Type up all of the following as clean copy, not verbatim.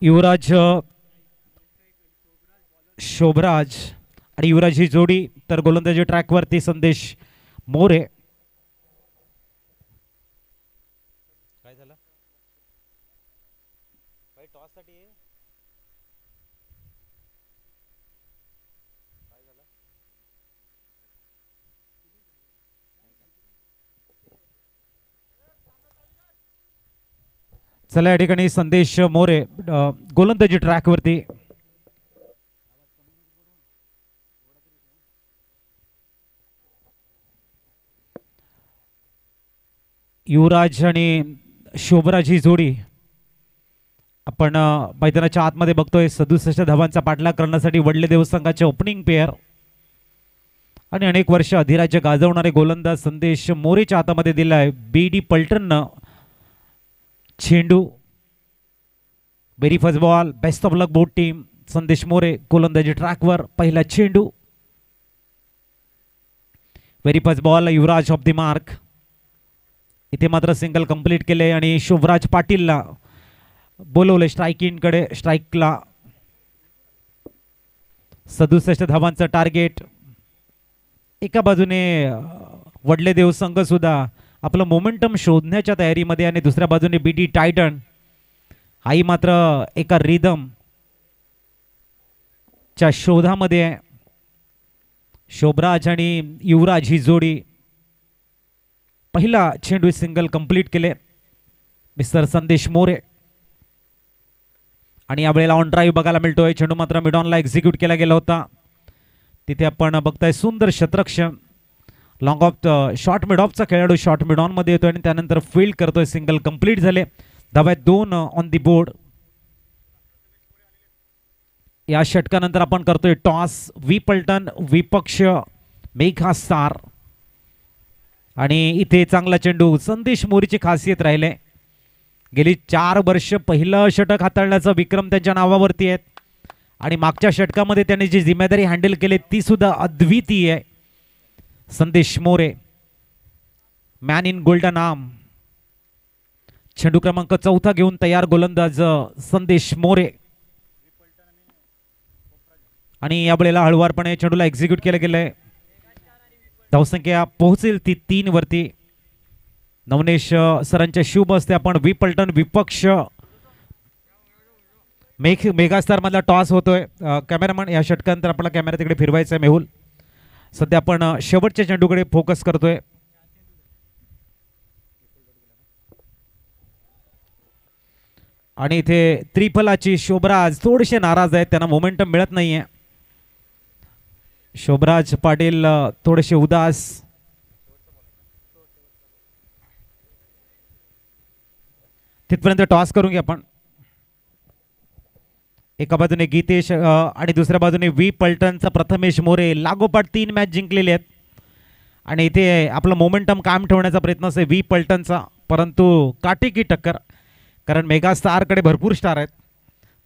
युवराज शोभराज आणि युवराज ही जोडी, तर गोलंदाजी ट्रॅकवरती संदेश मोरे. काय झालं? काय टॉस साठी काय झालं? चला या ठिकाणी संदेश मोरे गोलंदाजी ट्रॅकवरती. युवराज आणि शोभराज ही जोडी आपण मैदानाच्या आतमध्ये बघतोय. 67 धावांचा पाठलाग करण्यासाठी वडले देवस्थानचे ओपनिंग पेअर आणि अनेक वर्ष अधिराज्य गाजवणारे गोलंदाज संदेश मोरेच्या हातामध्ये दिलाय. बी.डी. पलटन चेंडू. Very first ball. Best of luck both team. संदेश मोरे गोलंदाजी ट्रॅकवर. पहिला चेंडू. Very first ball. Yuvraj of the mark. इथे मात्र सिंगल कंप्लीट केले आणि शुभराज पाटीलला बोलवले स्ट्राईकिंगकडे. स्ट्राईकला 67 धावांचं टार्गेट. एका बाजूने वडले देव संघ सुद्धा आपलं मोमेंटम शोधण्याच्या तयारीमध्ये आणि दुसऱ्या बाजूने बी.डी. टायटन हाही मात्र एका रिदम च्या शोधामध्ये आहे. शोभराज आणि युवराज ही जोडी पहिला चेंडू सिंगल कंप्लीट केले मिस्टर संदेश मोरे. आणि यावेळेला ऑन ड्राईव्ह बघायला मिळतोय. चेंडू मात्र मिडॉनला एक्झिक्यूट केला गेला होता. तिथे आपण बघताय सुंदर शतरक्षण. लॉंग ऑफ शॉर्ट मिड ऑफचा खेळाडू शॉर्ट मिड ऑन मध्ये येतोय आणि त्यानंतर फील्ड करतोय. सिंगल कंप्लीट झाले. धावा 2 ऑन दी बोर्ड. या षटकानंतर आपण करतोय टॉस. वी पलटन विपक्ष मेघा स्टार. आणि इथे चांगला चेंडू. संदेश मोरेची खासियत राहिले गेली 4 वर्ष पहिलं षटक हाताळण्याचा विक्रम त्यांच्या नावावरती आहेत आणि मागच्या षटकामध्ये त्यांनी जी जिम्मेदारी हँडल केली ती सुद्धा अद्वितीय आहे. संदेश More man in golden arm. चेंडू क्रमांक 4 घेऊन तयार गोलंदाज संदेश मोरे. आणि यावेळेला हळुवारपणे चेंडूला एक्झिक्यूट केलं गेलंय. धावसंख्या पोहोचेल ती 3 वरती. नवनेश सरांच्या शुभ असते आपण वी पलटन विपक्ष मेगास्टार मधला टॉस होतोय. कॅमेरामन या षटकानंतर आपला कॅमेरा तिकडे फिरवायचा आहे मेहुल. सध्या आपण शेवटच्या चेंडूकडे फोकस करतोय. आणि इथे त्रिफलाची शोभराज थोडेसे नाराज आहेत. त्यांना मोमेंटम मिळत नाहीये. शोभराज पाटील थोडेसे उदास. तिथपर्यंत टॉस करून घ्या आपण. एका बाजूने गीतेश आणि दुसऱ्या बाजूने वी पलटनचा प्रथमेश मोरे लागोपाठ 3 मॅच जिंकलेले आहेत. आणि इथे आपलं मोमेंटम कायम ठेवण्याचा प्रयत्न असेल वी पलटनचा. परंतु काटेकी टक्कर, कारण मेगा स्टारकडे भरपूर स्टार आहेत.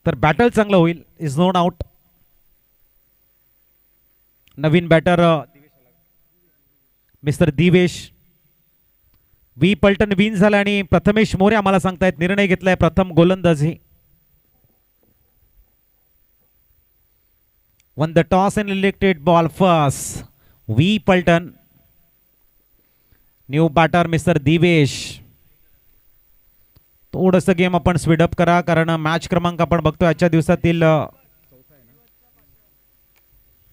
तर बॅटल चांगलं होईल. Is no doubt. नवीन batter mister Divesh. V Paltan win झाला आणि प्रथमेश मोरे आम्हाला सांगतायत निर्णय घेतलाय प्रथम गोलंदाजी. Won the toss and elected ball first V Paltan. New batter mister Divesh. थोडंसं गेम आपण स्पीडअप करा, कारण मॅच क्रमांक आपण बघतो आजच्या दिवसातील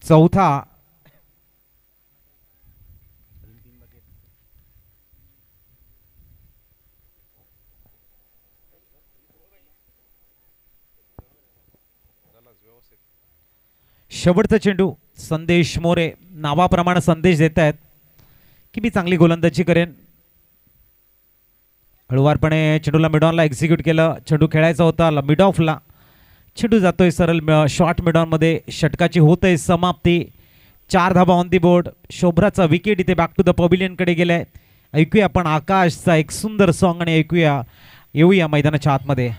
चौथा. शेवटचा चेंडू. संदेश मोरे नावाप्रमाणे संदेश देत आहेत की मी चांगली गोलंदाजी करेन. हळुवारपणे चेंडूला मिडॉनला एक्झिक्यूट केलं. चेंडू खेळायचा होता मिड ऑफला. चेंडू जातोय सरळ शॉर्ट मिडॉन मध्ये. षटकाची होतय समाप्ती. 4 धावा ऑन दी बोर्ड. शोभराचा विकेट इथे बॅक टू द पवेलियन कडे गेलाय. ऐकूया आपण आकाशचा एक सुंदर सॉन्ग आणि येऊया मैदानाच्या आतमध्ये.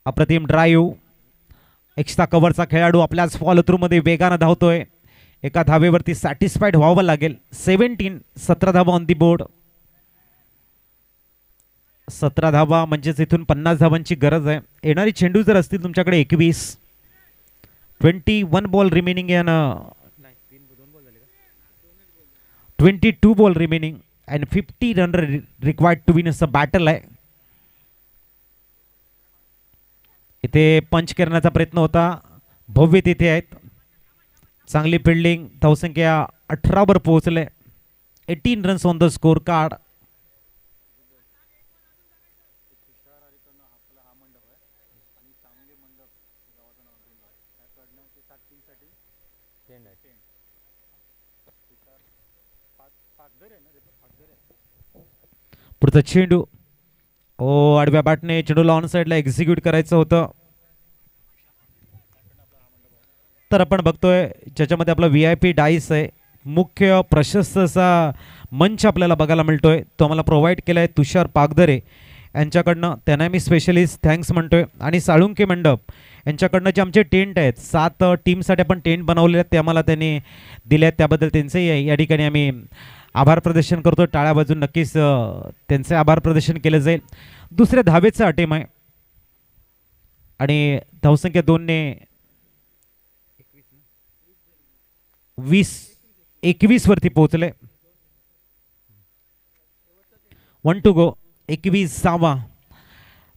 अप्रतिम ड्राईव्ह, एक्स्ट्रा कव्हरचा खेळाडू आपल्याच फॉलो थ्रू मध्ये वेगानं धावतोय. एका धावेवरती सॅटिस्फाईड व्हावं लागेल. 17 धावा ऑन दी बोर्ड. 17 धावा म्हणजेच इथून 50 धावांची गरज आहे. येणारी चेंडू जर असतील तुमच्याकडे 21. 21 ball remaining in 22 ball remaining and 50 run required to win असं बॅटल आहे. इथे पंच करण्याचा प्रयत्न होता. भव्य तिथे आहेत. चांगली फिल्डिंग. धावसंख्या 18 वर पोहोचले. 18 runs on the score card. पुढचा चेंडू. ओ आडव्या बॅटने चेंडूला ऑन साइडला एक्झिक्यूट करायचं होतं. तर आपण बघतोय ज्याच्यामध्ये आपला VIP डाईस आहे. मुख्य प्रशस्त असा मंच आपल्याला बघायला मिळतोय. तो आम्हाला प्रोव्हाइड केला आहे तुषार पागदरे यांच्याकडनं. त्यांना मी स्पेशलिस्ट थँक्स म्हणतोय. आणि साळुंके मंडप यांच्याकडनं जे आमचे टेंट आहेत 7 टीमसाठी आपण टेंट बनवलेले आहेत ते आम्हाला त्यांनी दिले आहेत. त्याबद्दल त्यांचंही या ठिकाणी आम्ही आभार प्रदर्शन करतो. टाळ्या वाजून नक्कीच त्यांचे आभार प्रदर्शन केलं जाईल. दुसऱ्या धावेचा अटेम आहे आणि धावसंख्या 2ने 21 वरती पोहोचले. 1 टू गो. 21वा.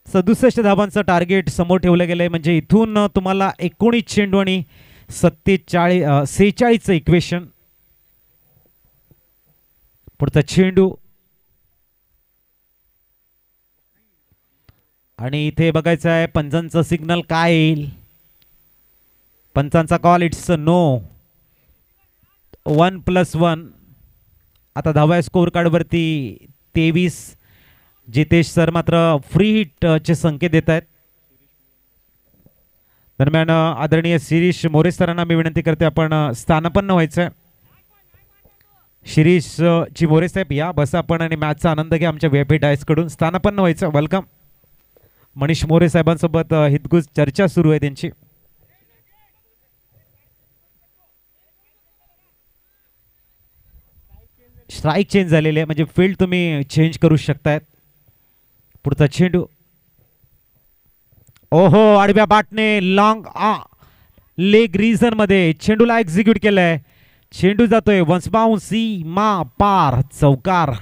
67 धावांचं टार्गेट समोर ठेवलं गेलंय. म्हणजे इथून तुम्हाला 19 चेंडू आणि 46चं इक्वेशन. पुढचा चेंडू आणि इथे बघायचं आहे पंचांचा सिग्नल काय येईल. पंचांचा कॉल इट्स नो. 1+1. आता धावा स्कोर कार्ड वरती 23. जितेश सर मात्र फ्री हिटचे संकेत देत आहेत. दरम्यान आदरणीय शिरीष मोरे सरांना मी विनंती करते आपण स्थानापन्न व्हायचं. शिरीष ची मोरे साहेब या बसा आपण आणि मॅचचा आनंद घ्या आमच्या VIP डायस कडून. स्थानापन्न व्हायचं. वेलकम. मनीष मोरे साहेबांसोबत हितगुज चर्चा सुरू आहे त्यांची. स्ट्राईक चेंज झालेली आहे म्हणजे फील्ड तुम्ही चेंज करू शकतायत. पुढचा चेंडू. ओहो आडव्या बॅटने लॉंग लेग रिजन मध्ये चेंडूला एक्झिक्यूट केलंय. चेंडू जातोय वन्स बाउंस सीमा पार. चौकार.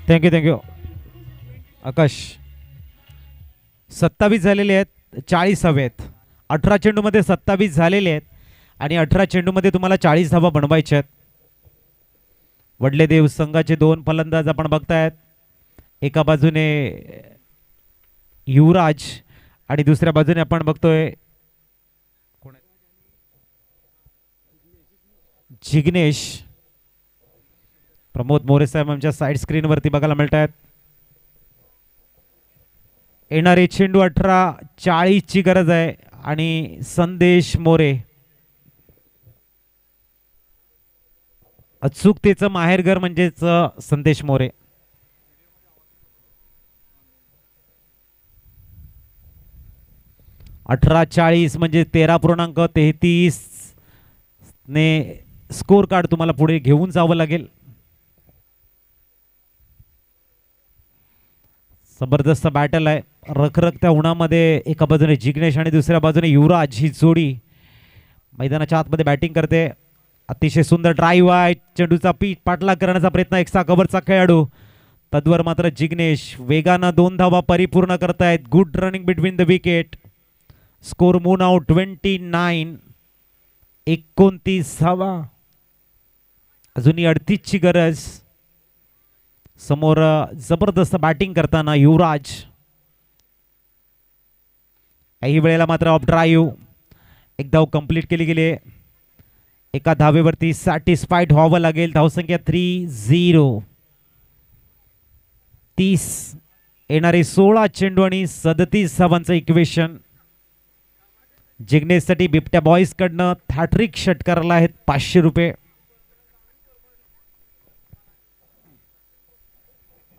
थँक्यू आकाश. 27 झालेले आहेत. 40 हवे आहेत. 18 चेंडूमध्ये 27 झालेले आहेत आणि 18 चेंडूमध्ये तुम्हाला 40 धावा बनवायच्या आहेत. वडलेदेव संघाचे 2 फलंदाज आपण बघतायत. एका बाजूने युवराज आणि दुसऱ्या बाजूने आपण बघतोय जिग्नेश. प्रमोद मोरे साहेब आमच्या साइड स्क्रीन वरती बघायला मिळत आहेत. येणारे चेंडू 18-40 ची गरज आहे आणि संदेश मोरे अचूकतेचं माहेरघर म्हणजेच संदेश मोरे. अठरा 40 म्हणजे 13.33 ने स्कोर कार्ड तुम्हाला पुढे घेऊन जावं लागेल. जबरदस्त बॅटल आहे. रखरखत्या उन्हामध्ये एका बाजूने जिग्नेश आणि दुसऱ्या बाजूने युवराज ही जोडी मैदानाच्या आतमध्ये बॅटिंग करते. अतिशय सुंदर ड्राईव्ह आहे. चेंडूचा पाठलाग करण्याचा प्रयत्न. एक्स्ट्रा कव्हरचा खेळाडू. तद्वर मात्र जिग्नेश वेगानं 2 धावा परिपूर्ण करतायत. Good running between the wicket. Score moon out 29. 29 धावा. अजूनही 38 ची गरज. समोर जबरदस्त बॅटिंग करताना युवराज. काही वेळेला मात्र ऑफ ड्राईव्ह एक धाव कंप्लीट केली गेली. एका धावेवरती सॅटिस्फाईड व्हावं लागेल. धावसंख्या 3-0. 30 येणारे 16 चेंडू आणि 37 धावांचं इक्वेशन. जिग्नेशसाठी बिबट्या बॉईज कडनं हॅट्रिक षटकाराला आहेत 500 रुपये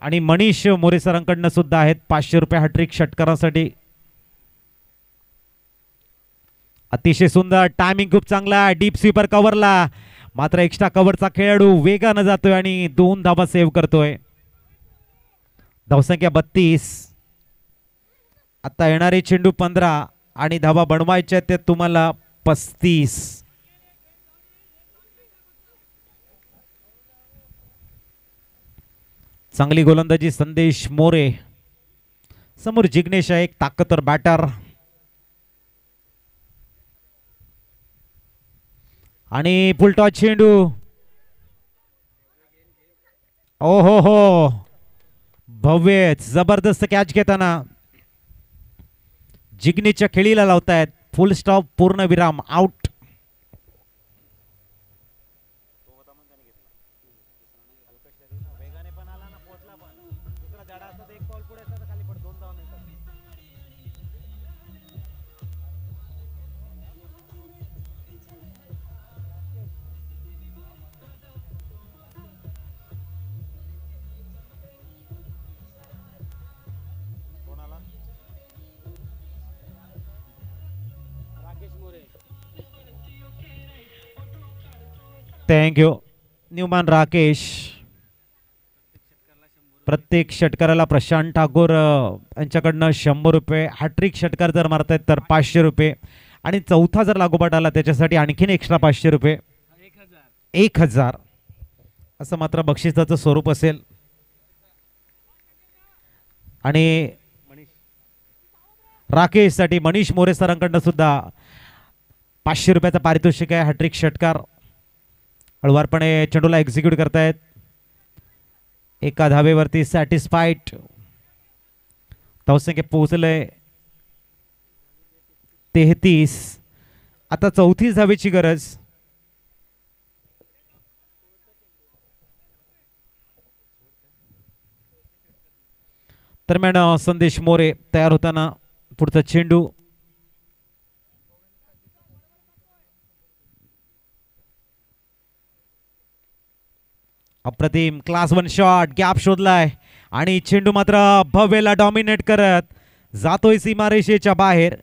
आणि मनीष मोरे सरांकडनं सुद्धा आहेत 500 रुपये हॅट्रिक षटकारासाठी. अतिशय सुंदर टायमिंग खूप चांगला. डीप स्वीपर कव्हरला मात्र एक्स्ट्रा कव्हरचा खेळाडू वेगानं जातोय आणि 2 धावा सेव्ह करतोय. धावसंख्या 32. आता येणारे चेंडू 15 आणि धावा बनवायच्या त्या तुम्हाला 35. चांगली गोलंदाजी संदेश मोरे. समोर जिग्नेश आहे एक ताकदवर बॅटर आणि फुलटॉस चेंडू. ओ हो भव्य जबरदस्त कॅच घेताना जिग्नेशच्या खेळीला लावतायत. फुल स्टॉप पूर्ण विराम आउट. Thank you Newman Rakesh. प्रत्येक षटकाराला प्रशांत ठाकूर यांच्याकडनं 100 रुपये. हॅट्रिक षटकार जर मारतायत तर 500 रुपये आणि चौथा जर लागोपाठ आला त्याच्यासाठी आणखीन एक्स्ट्रा 500 रुपये. 1000 असं मात्र बक्षिसाचं स्वरूप असेल. आणि राकेशसाठी मनीष मोरे सरांकडनं सुद्धा 500 रुपयाचा पारितोषिक आहे. हॅट्रिक षटकार हळवारपणे चेंडूला एक्झिक्यूट करतायत. एका धावेवरती सॅटिस्फाईड. धावसंख्या पोहोचलंय 33. आता 34 धावेची गरज. दरम्यान संदेश मोरे तयार होताना पुढचा चेंडू. अप्रतिम क्लास 1 शॉट. गॅप शोधलाय आणि चेंडू मात्र भव्यला डॉमिनेट करत जातोय सीमारेषेच्या बाहेर.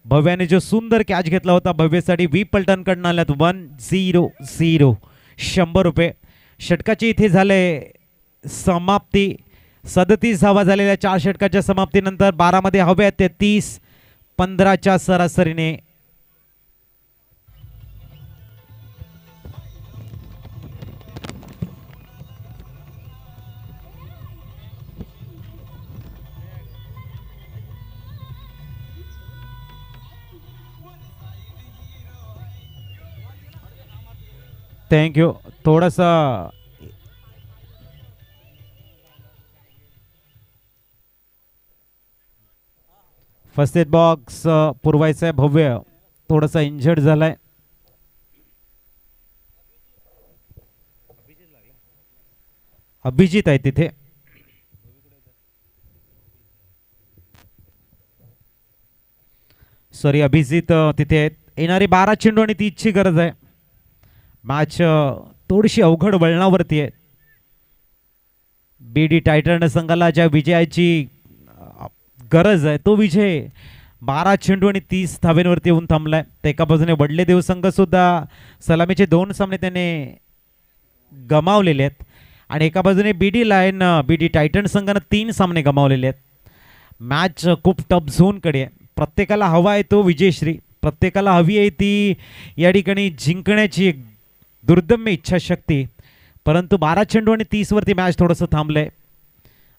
भव्याने जो सुंदर कॅच घेतला होता भव्यसाठी व्ही पलटन कडनं आल्यात 1-0. 100 रुपये. षटकाची इथे झाले समाप्ती. 37 धावा झालेल्या 4 षटकाच्या समाप्तीनंतर 12 मध्ये हव्यात ते 30. 15च्या सरासरीने थँक्यू. थोडासा फर्स्ट एड बॉक्स पुरवायचा आहे. भव्य थोडासा इंजर्ड झालाय. अभिजित आहे तिथे. सॉरी अभिजित तिथे आहेत. येणारी 12 चेंडू आणि 30ची गरज आहे. मॅच थोडीशी अवघड वळणावरती आहे. बीडी टायटन संघाला ज्या विजयाची गरज आहे तो विजय 12 चेंडू आणि 30 धावेंवरती येऊन थांबलाय. तर एका बाजूने वडले देव संघ सुद्धा सलामीचे 2 सामने त्याने गमावलेले आहेत आणि एका बाजूने बीडी टायटन संघानं 3 सामने गमावलेले आहेत. मॅच खूप टफ झोनकडे आहे. प्रत्येकाला हवा आहे तो विजयश्री. प्रत्येकाला हवी आहे ती या ठिकाणी जिंकण्याची दुर्दम्य इच्छाशक्ती. परंतु 12 चेंडू आणि 30 वरती मॅच थोडंसं थांबलंय.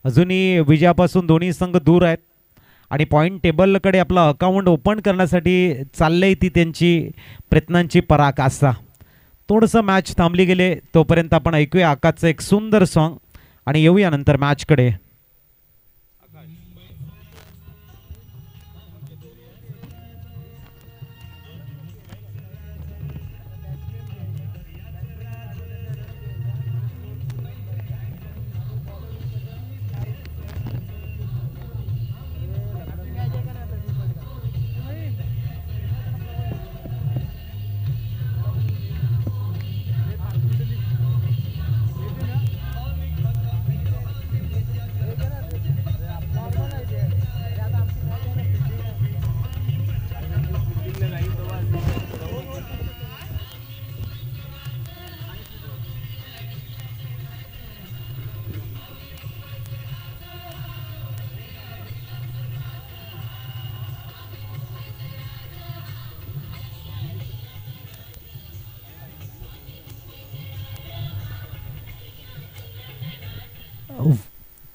अजूनही विजयापासून दोन्ही संघ दूर आहेत आणि पॉईंट टेबलकडे आपलं अकाउंट ओपन करण्यासाठी चाललंय ती त्यांची प्रयत्नांची पराकाष्ठा. थोडंसं मॅच थांबली गेले तोपर्यंत आपण ऐकूया आकाशचं एक सुंदर सॉन्ग आणि येऊया नंतर मॅचकडे.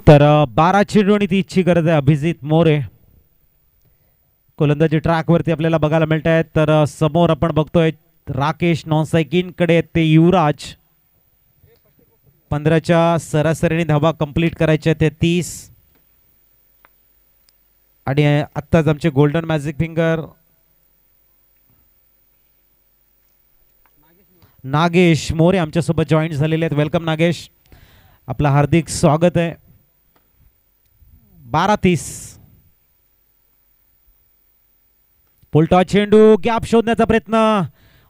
तर 12 चेंडू आणि 30ची गरज आहे. अभिजित मोरे गोलंदाजी ट्रॅकवरती आपल्याला बघायला मिळत आहेत. तर समोर आपण बघतोय राकेश नॉनसायकिनकडे ते युवराज. 15च्या सरासरीने धावा कंप्लीट करायच्या ते 30. आणि आत्ताच आमचे golden magic finger Nagesh More आमच्यासोबत जॉईन झालेले आहेत. वेलकम नागेश, आपलं हार्दिक स्वागत आहे. 12-30 पुलटॉस चेंडू, गॅप शोधण्याचा प्रयत्न,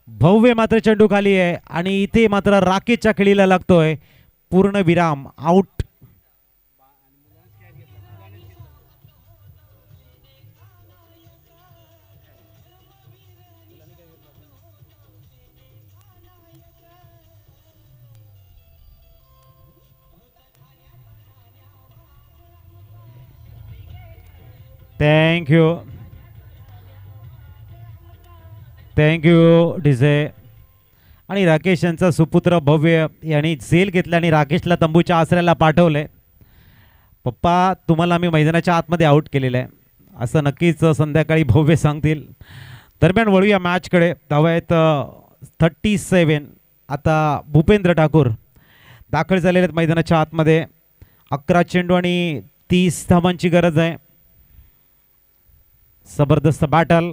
भव्य मात्र चेंडू खाली आहे आणि इथे मात्र राकेशच्या खेळीला लागतोय. पूर्ण विराम, आउट. Thank you DJ. आणि राकेश यांचा सुपुत्र भव्य यांनी झेल घेतला आणि राकेशला तंबूच्या आसऱ्याला पाठवलंय. पप्पा तुम्हाला आम्ही मैदानाच्या आतमध्ये आउट केलेलं आहे असं नक्कीच संध्याकाळी भव्य सांगतील. दरम्यान वळूया मॅचकडे. धावा आहेत 37. आता भूपेंद्र ठाकूर दाखल झालेले आहेत मैदानाच्या आतमध्ये. 11 चेंडू आणि 30 धावांची गरज आहे. जबरदस्त बॅटल.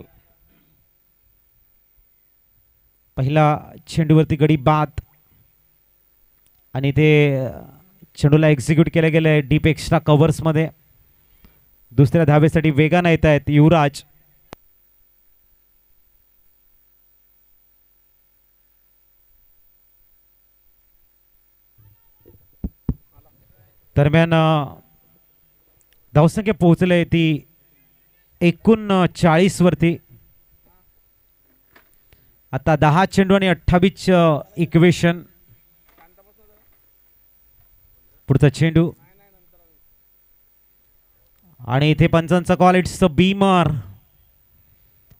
पहिला चेंडूवरती गडी बाद आणि ते चेंडूला एक्झिक्यूट केलं गेलं आहे डीप एक्स्ट्रा कव्हर्समध्ये. दुसऱ्या धावेसाठी वेगाने येत आहेत युवराज. दरम्यान धावसंख्या पोहोचले ती 39 वरती. आता 10 चेंडू आणि 28 इक्वेशन. पुढचा चेंडू आणि इथे पंचांचा कॉल. It's Beamer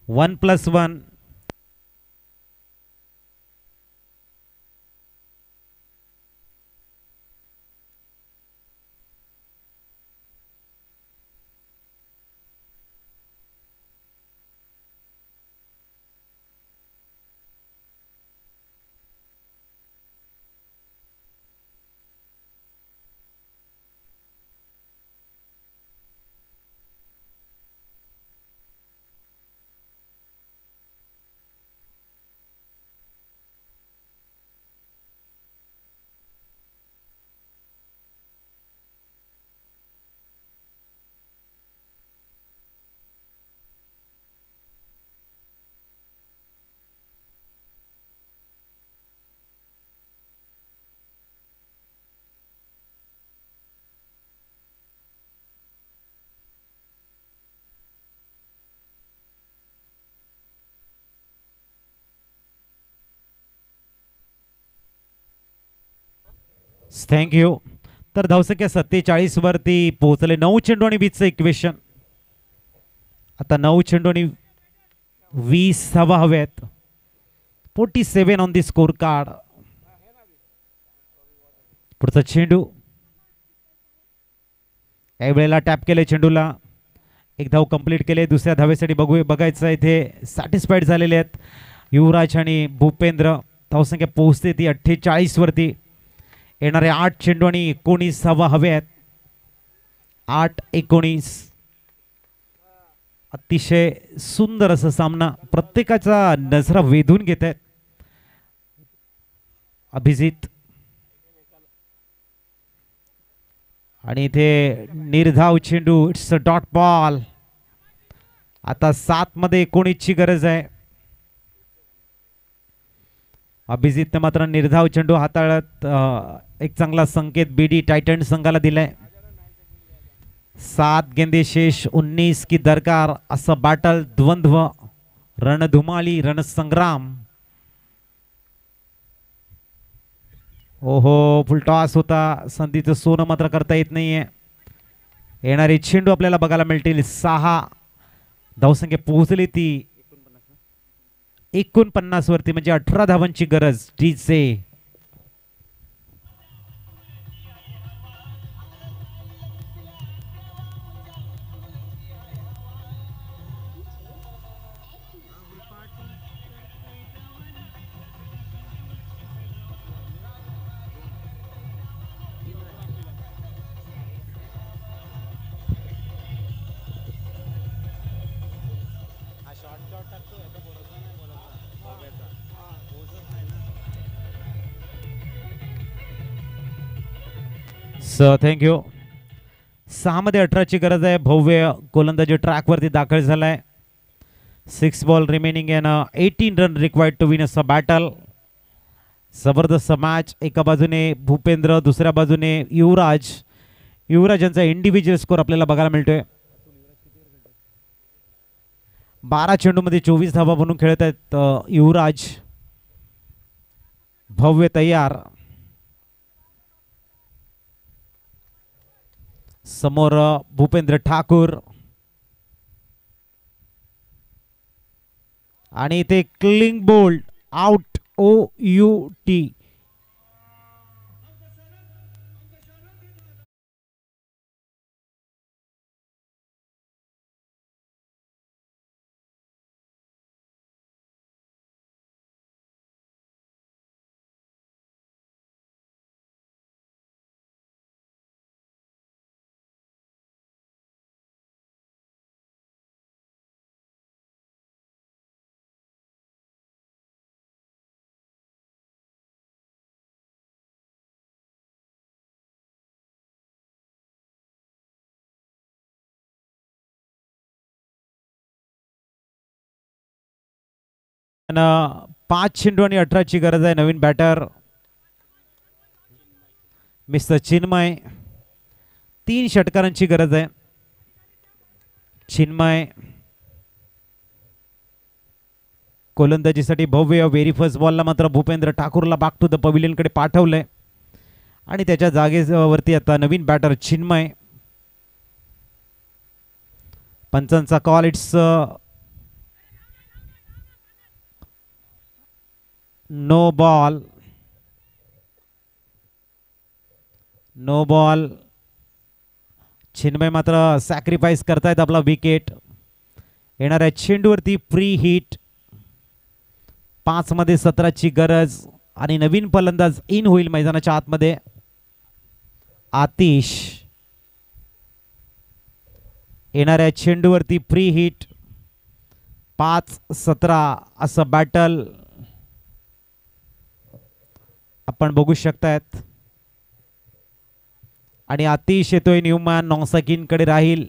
1+1. थँक्यू. तर धावसंख्या 47 वरती पोहोचले. 9 चेंडू आणि 20चं इक्वेशन. आता 9 चेंडू आणि 20 धावा हव्यात. 47 ऑन दी स्कोर कार्ड. पुढचा चेंडू यावेळेला टॅप केले चेंडूला. एक धाव कंप्लीट केले. दुसऱ्या धावेसाठी बघायचं इथे सॅटिस्फाईड झालेले आहेत युवराज आणि भूपेंद्र. धावसंख्या पोहोचते ती 48 वरती. येणारे 8 चेंडू आणि 19 धावा हवे आहेत. 8-19. अतिशय सुंदर असा सामना प्रत्येकाचा नजरा वेधून घेत आहेत. अभिजित आणि इथे निर्धाव चेंडू. It's a dot ball. आता 7 मध्ये 19 ची गरज आहे. अभिजितने मात्र निर्धाव चेंडू हाताळत एक चांगला संकेत बीडी टायटन संघाला दिलाय. 7 गेंदे शेष 19 की दरकार असं बॅटल द्वंद्व रणधुमाळी रणसंग्राम. ओहो फुल टॉस होता. संधीचं सोनं मात्र करता येत नाहीये. येणारे चेंडू आपल्याला बघायला मिळतील. 6 धावसंख्या पोहोचली ती 49 वरती म्हणजे 18 धावांची गरज. DJ thank you. 6 मध्ये 18 ची गरज आहे. भव्य गोलंदाजी ट्रॅक वरती दाखल झालाय. 6 ball remaining in 18 run required to win a battle. जबरदस्त मॅच. एका बाजूने भूपेंद्र, दुसऱ्या बाजूने युवराज. युवराज यांचा इंडिव्हिज्युअल स्कोर आपल्याला बघायला मिळतोय. 12 चेंडू मध्ये 24 धावा बनवून खेळत आहेत युवराज. भव्य तयार. समोर भूपेंद्र ठाकूर आणि इथे क्लिंग बोल्ड आउट. OUT. आणि 5 चेंडू आणि 18 ची गरज आहे. नवीन बॅटर मिस्टर चिन्मय. 3 षटकारांची गरज आहे. चिन्मय गोलंदाजीसाठी भव्य. व्हेरी फर्स्ट बॉलला मात्र भूपेंद्र ठाकूरला बॅक टू द पवेलियन कडे पाठवलंय आणि त्याच्या जागेवरती आता नवीन बॅटर चिन्मय. पंचांचा call. It's no ball. No ball. Chinmay मात्र सॅक्रिफाईस करतायत आपला विकेट. येणाऱ्या चेंडूवरती प्री हिट. 5 मध्ये 17 ची गरज आणि नवीन फलंदाज इन होईल मैदानाच्या आतमध्ये. आतिश. येणाऱ्या चेंडूवरती प्री हिट. 5-17 असं बॅटल आपण बघू शकतायत. आणि आतिश येतोय. न्यूमॅन नॉसाकीन कडे राहील.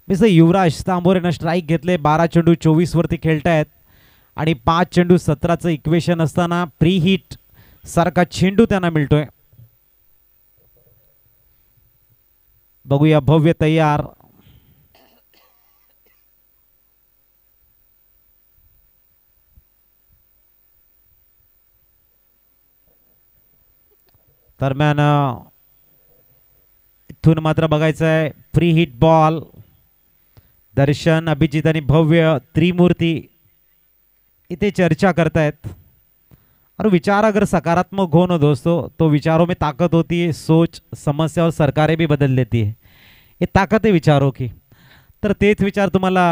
मिस्टर युवराज तांबोरेनं स्ट्राईक घेतले. 12 चेंडू 24 वरती खेळतायत आणि 5 चेंडू 17चं इक्वेशन असताना प्री हिट सारखा चेंडू त्यांना मिळतोय. बघूया. भव्य तयार. दरम्यान इथून मात्र बघायचं आहे फ्री हिट बॉल. दर्शन, अभिजित आणि भव्य त्रिमूर्ती इथे चर्चा करतायत. और विचार अगर सकारात्मक हो ना दोस्तों तो विचारों में ताकत होती है. सोच, समस्या और सरकारें भी बदल देती है. ये ताकत है विचारों की. तर तेच विचार तुम्हाला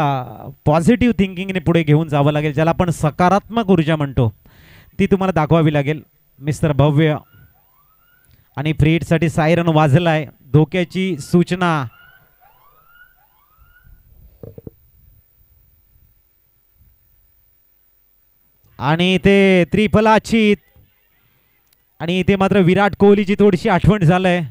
पॉझिटिव्ह थिंकिंगने पुढे घेऊन जावं लागेल. ज्याला आपण सकारात्मक ऊर्जा म्हणतो ती तुम्हाला दाखवावी लागेल. मिस्टर भव्य आणि फ्री हिटसाठी सायरन वाजलाय, धोक्याची सूचना. आणि ते त्रिफलाचित. आणि इथे मात्र विराट कोहलीची थोडीशी आठवण झालंय.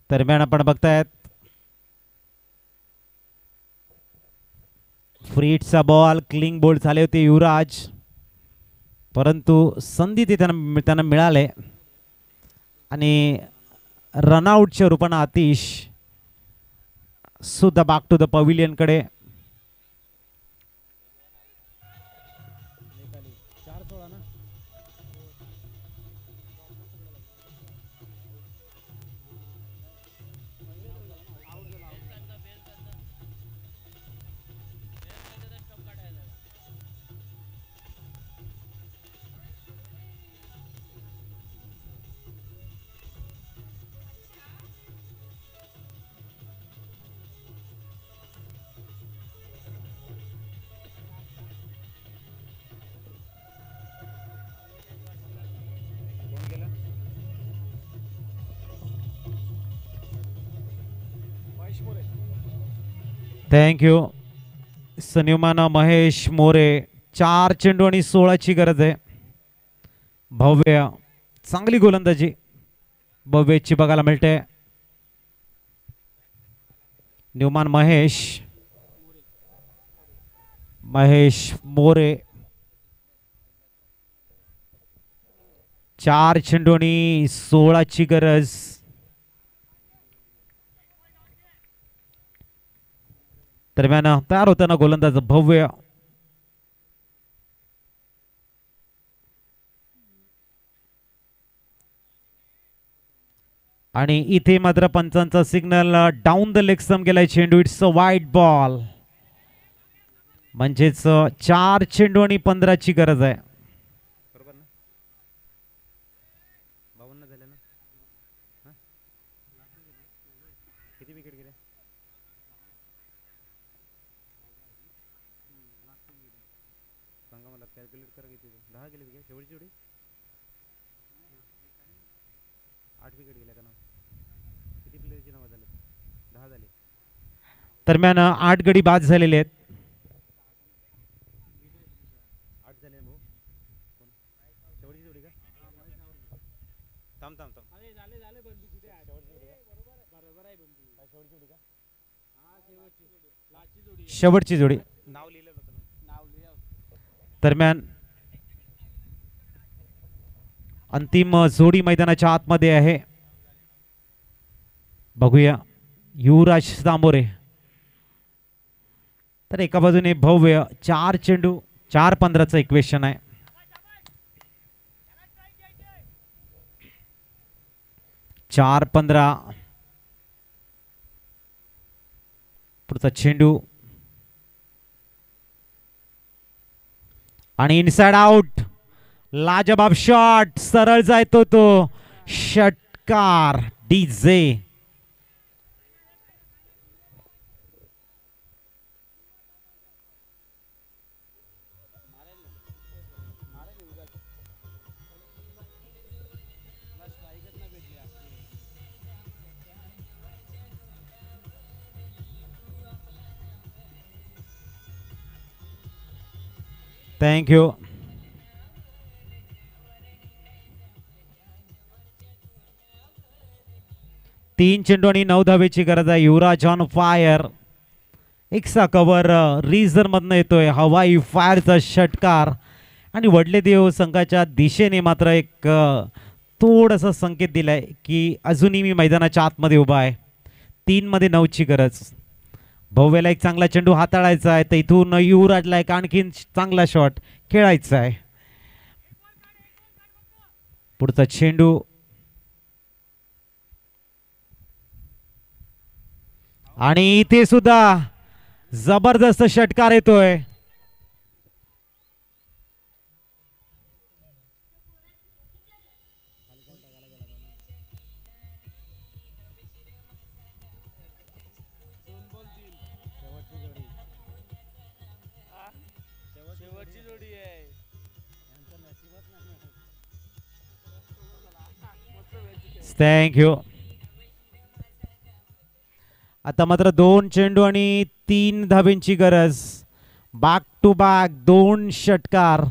दरम्यान आपण बघतायत फ्रीटचा बॉल क्लिंग बोल्ड झाले होते युवराज, परंतु संधी ते त्यांना मिळाले आणि रनआउटच्या रूपाने आतिश सुद्धा बॅक टू द पविलियन कडे. थँक्यू सन्यमान महेश मोरे. 4 चेंडू आणि 16ची गरज आहे. भव्य चांगली गोलंदाजी भव्यची बघायला मिळते. न्यूमान महेश मोरे 4 चेंडू आणि 16ची गरज. दरम्यान तयार होताना गोलंदाज भव्य. आणि इथे मात्र पंचांचा signal down the leg stump गेलाय चेंडू. It's a wide ball. म्हणजेच 4 चेंडू आणि 15ची गरज आहे. दरम्यान 8 गडी बाद झालेले आहेत. शेवटची जोडी दरम्यान अंतिम जोडी मैदानाच्या आतमध्ये आहे. बघूया युवराज दामोरे. तर एका बाजूने भव्य 4 चेंडू 4-15चं इक्वेशन आहे. चार 15 पुढचा चेंडू आणि इनसाइड आउट. लाजबाब शॉट सरळ जायतो तो षटकार. DJ thank you. तीन चेंडू आणि 9 धावेची गरज आहे. युवराज ऑन फायर. एकसा कव्हर रिझन मधनं येतोय. हवाई फायरचा षटकार आणि वडले देव संघाच्या दिशेने मात्र एक थोडासा संकेत दिलाय की अजूनही मी मैदानाच्या आतमध्ये उभा आहे. 3 मध्ये 9ची गरज. भव्याला एक चांगला चेंडू हाताळायचा आहे, तर इथून युवराजला एक आणखीन चांगला शॉट खेळायचा आहे. पुढचा चेंडू आणि इथे सुद्धा जबरदस्त षटकार येतोय. थँक्यू. आता मात्र 2 चेंडू आणि 3 धाब्यांची गरज. बॅक टू बॅक 2 षटकार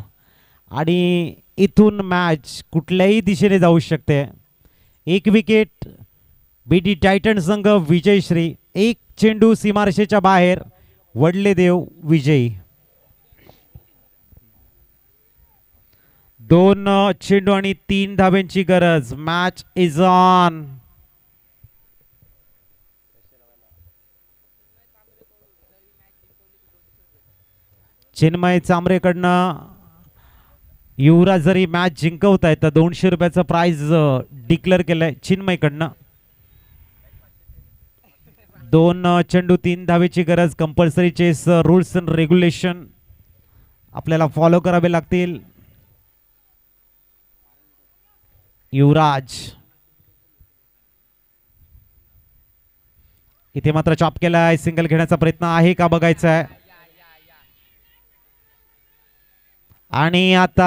आणि इथून मॅच कुठल्याही दिशेने जाऊ शकते. 1 विकेट बीडी टायटन संघ विजयश्री. 1 चेंडू सीमारेषेच्या बाहेर. वडलेदेव विजयी. 2 चेंडू आणि 3 धाब्यांची गरज. Match is on. चिन्मय चांबरेकडनं युवराज जरी मॅच जिंकवताय तर 200 रुपयाचं प्राइज डिक्लेअर केलंय चिन्मयकडनं. 2 चेंडू 3 धावेची गरज. Compulsory chess rules and regulation आपल्याला फॉलो करावे लागतील. युवराज इथे मात्र चॉप केलाय. सिंगल घेण्याचा प्रयत्न आहे का बघायचा आहे. आणि आता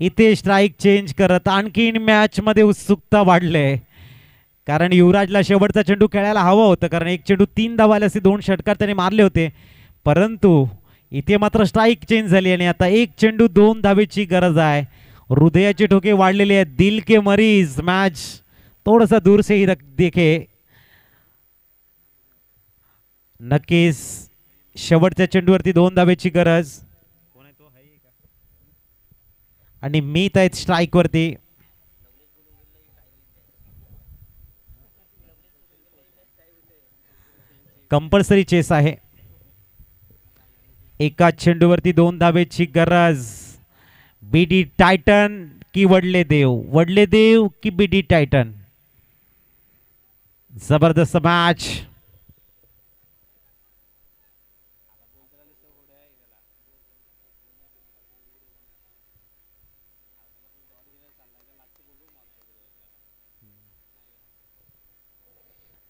इथे स्ट्राइक चेंज करत आणखीन मॅच मध्ये उत्सुकता वाढले. कारण युवराजला शेवटचा चेंडू खेळायला हवं होतं. कारण 1 चेंडू 3 धावा आले, असे 2 षटकार त्याने मारले होते. परंतु इथे मात्र स्ट्राइक चेंज झाली आणि आता 1 चेंडू 2 धावेची गरज आहे. हृदयाचे ठोके वाढलेले आहेत. दिल के मरीज. मॅच थोडासा दूर से ही देखे. नक्कीच शेवटच्या चेंडूवरती 2 धावेची गरज. आणि मीत आहेत स्ट्राइक वरती. कंपल्सरी चेस आहे. एका चेंडूवरती 2 धावेची गरज. बीडी टायटन की वडलेदेव. वडलेदेव की बीडी टायटन. जबरदस्त मॅच.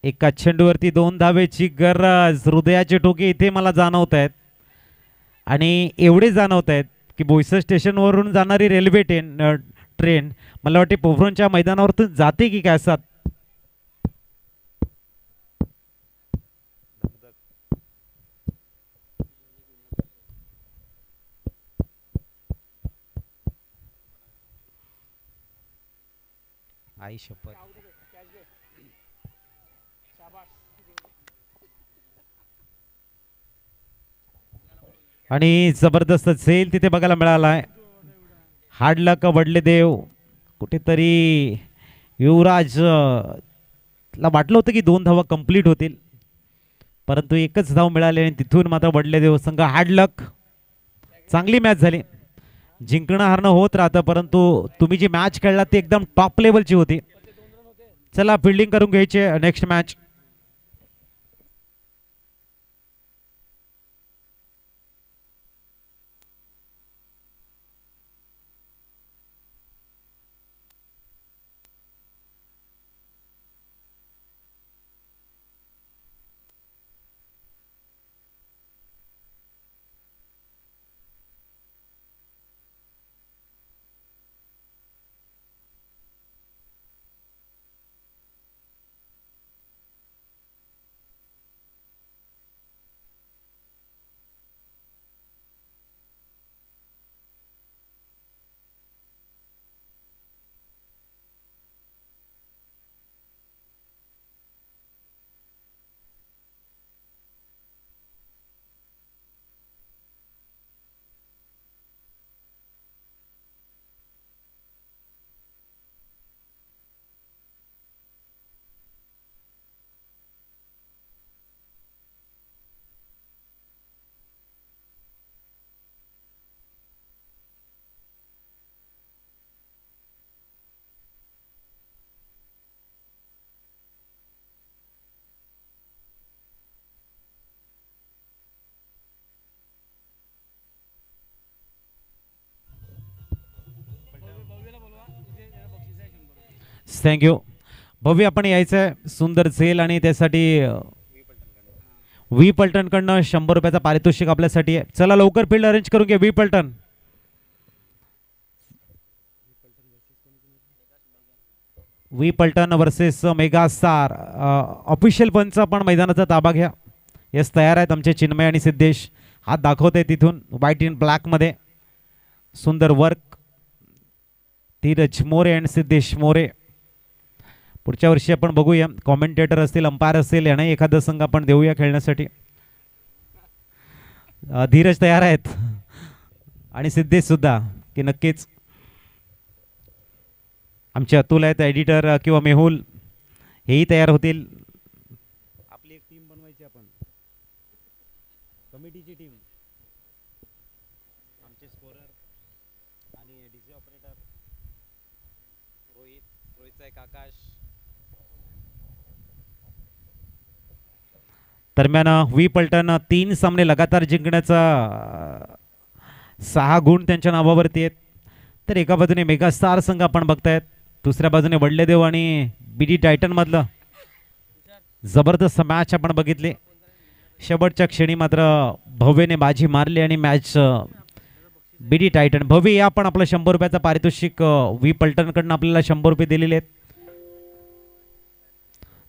एका चेंडूवरती 2 धावेची गरज. हृदयाचे ठोके इथे मला जाणवत आहेत आणि एवढे जाणवत आहेत की बोईसर स्टेशनवरून जाणारी रेल्वे ट्रेन मला वाटते पोखरणच्या मैदानावरतून जाते की काय असतात. आई शपथ. आणि जबरदस्त झेल तिथे बघायला मिळाला आहे. हाडला का वडलेदेव. कुठेतरी युवराज ला वाटलं होतं की 2 धावा कंप्लीट होतील, परंतु 1च धाव मिळाली आणि तिथून मात्र वडलेदेव संघ हार्डलक. चांगली मॅच झाली. जिंकणं हारणं होत राहतं, परंतु तुम्ही जी मॅच खेळला ती एकदम टॉप लेवलची होती. चला फिल्डिंग करून घ्यायचे नेक्स्ट मॅच. थँक्यू भव्य. आपण यायचं आहे सुंदर झेल आणि त्यासाठी व्ही पलटणकडनं 100 रुपयाचा पारितोषिक आपल्यासाठी आहे. चला लवकर फील्ड अरेंज करून घ्या. V Paltan V Paltan versus mega star. Official पंच पण मैदानाचा ताबा घ्या. येस तयार आहेत आमचे चिन्मय आणि सिद्धेश. हात दाखवत आहे तिथून व्हाईट इन ब्लॅकमध्ये. सुंदर वर्क. धीरज मोरे आणि सिद्धेश मोरे. पुढच्या वर्षी आपण बघूया कॉमेंटेटर असतील, अंपायर असतील, यांना एखादा संघ आपण देऊया खेळण्यासाठी. धीरज तयार आहेत आणि सिद्धेश सुद्धा की नक्कीच. आमचे अतुल आहेत एडिटर किंवा मेहुल, हेही तयार होतील. आपली एक टीम बनवायची आपण, कमिटीची टीम. आमचे स्कोरर आणि डीजे ऑपरेटर रोहितचा एक आकाश. दरम्यान वी पलटण 3 सामने लगातार जिंकण्याचा 6 गुण त्यांच्या नावावरती आहेत. तर एका बाजूने मेगा स्टार संघ आपण बघतायत, दुसऱ्या बाजूने वडलेदेव आणि बीडी टायटन मधलं जबरदस्त मॅच आपण बघितली. शेवटच्या क्षणी मात्र भव्यने बाजी मारली आणि मॅच बीडी टायटन. भव्य या पण आपलं 100 रुपयाचं पारितोषिक वी पलटणकडनं आपल्याला 100 रुपये दिलेले आहेत.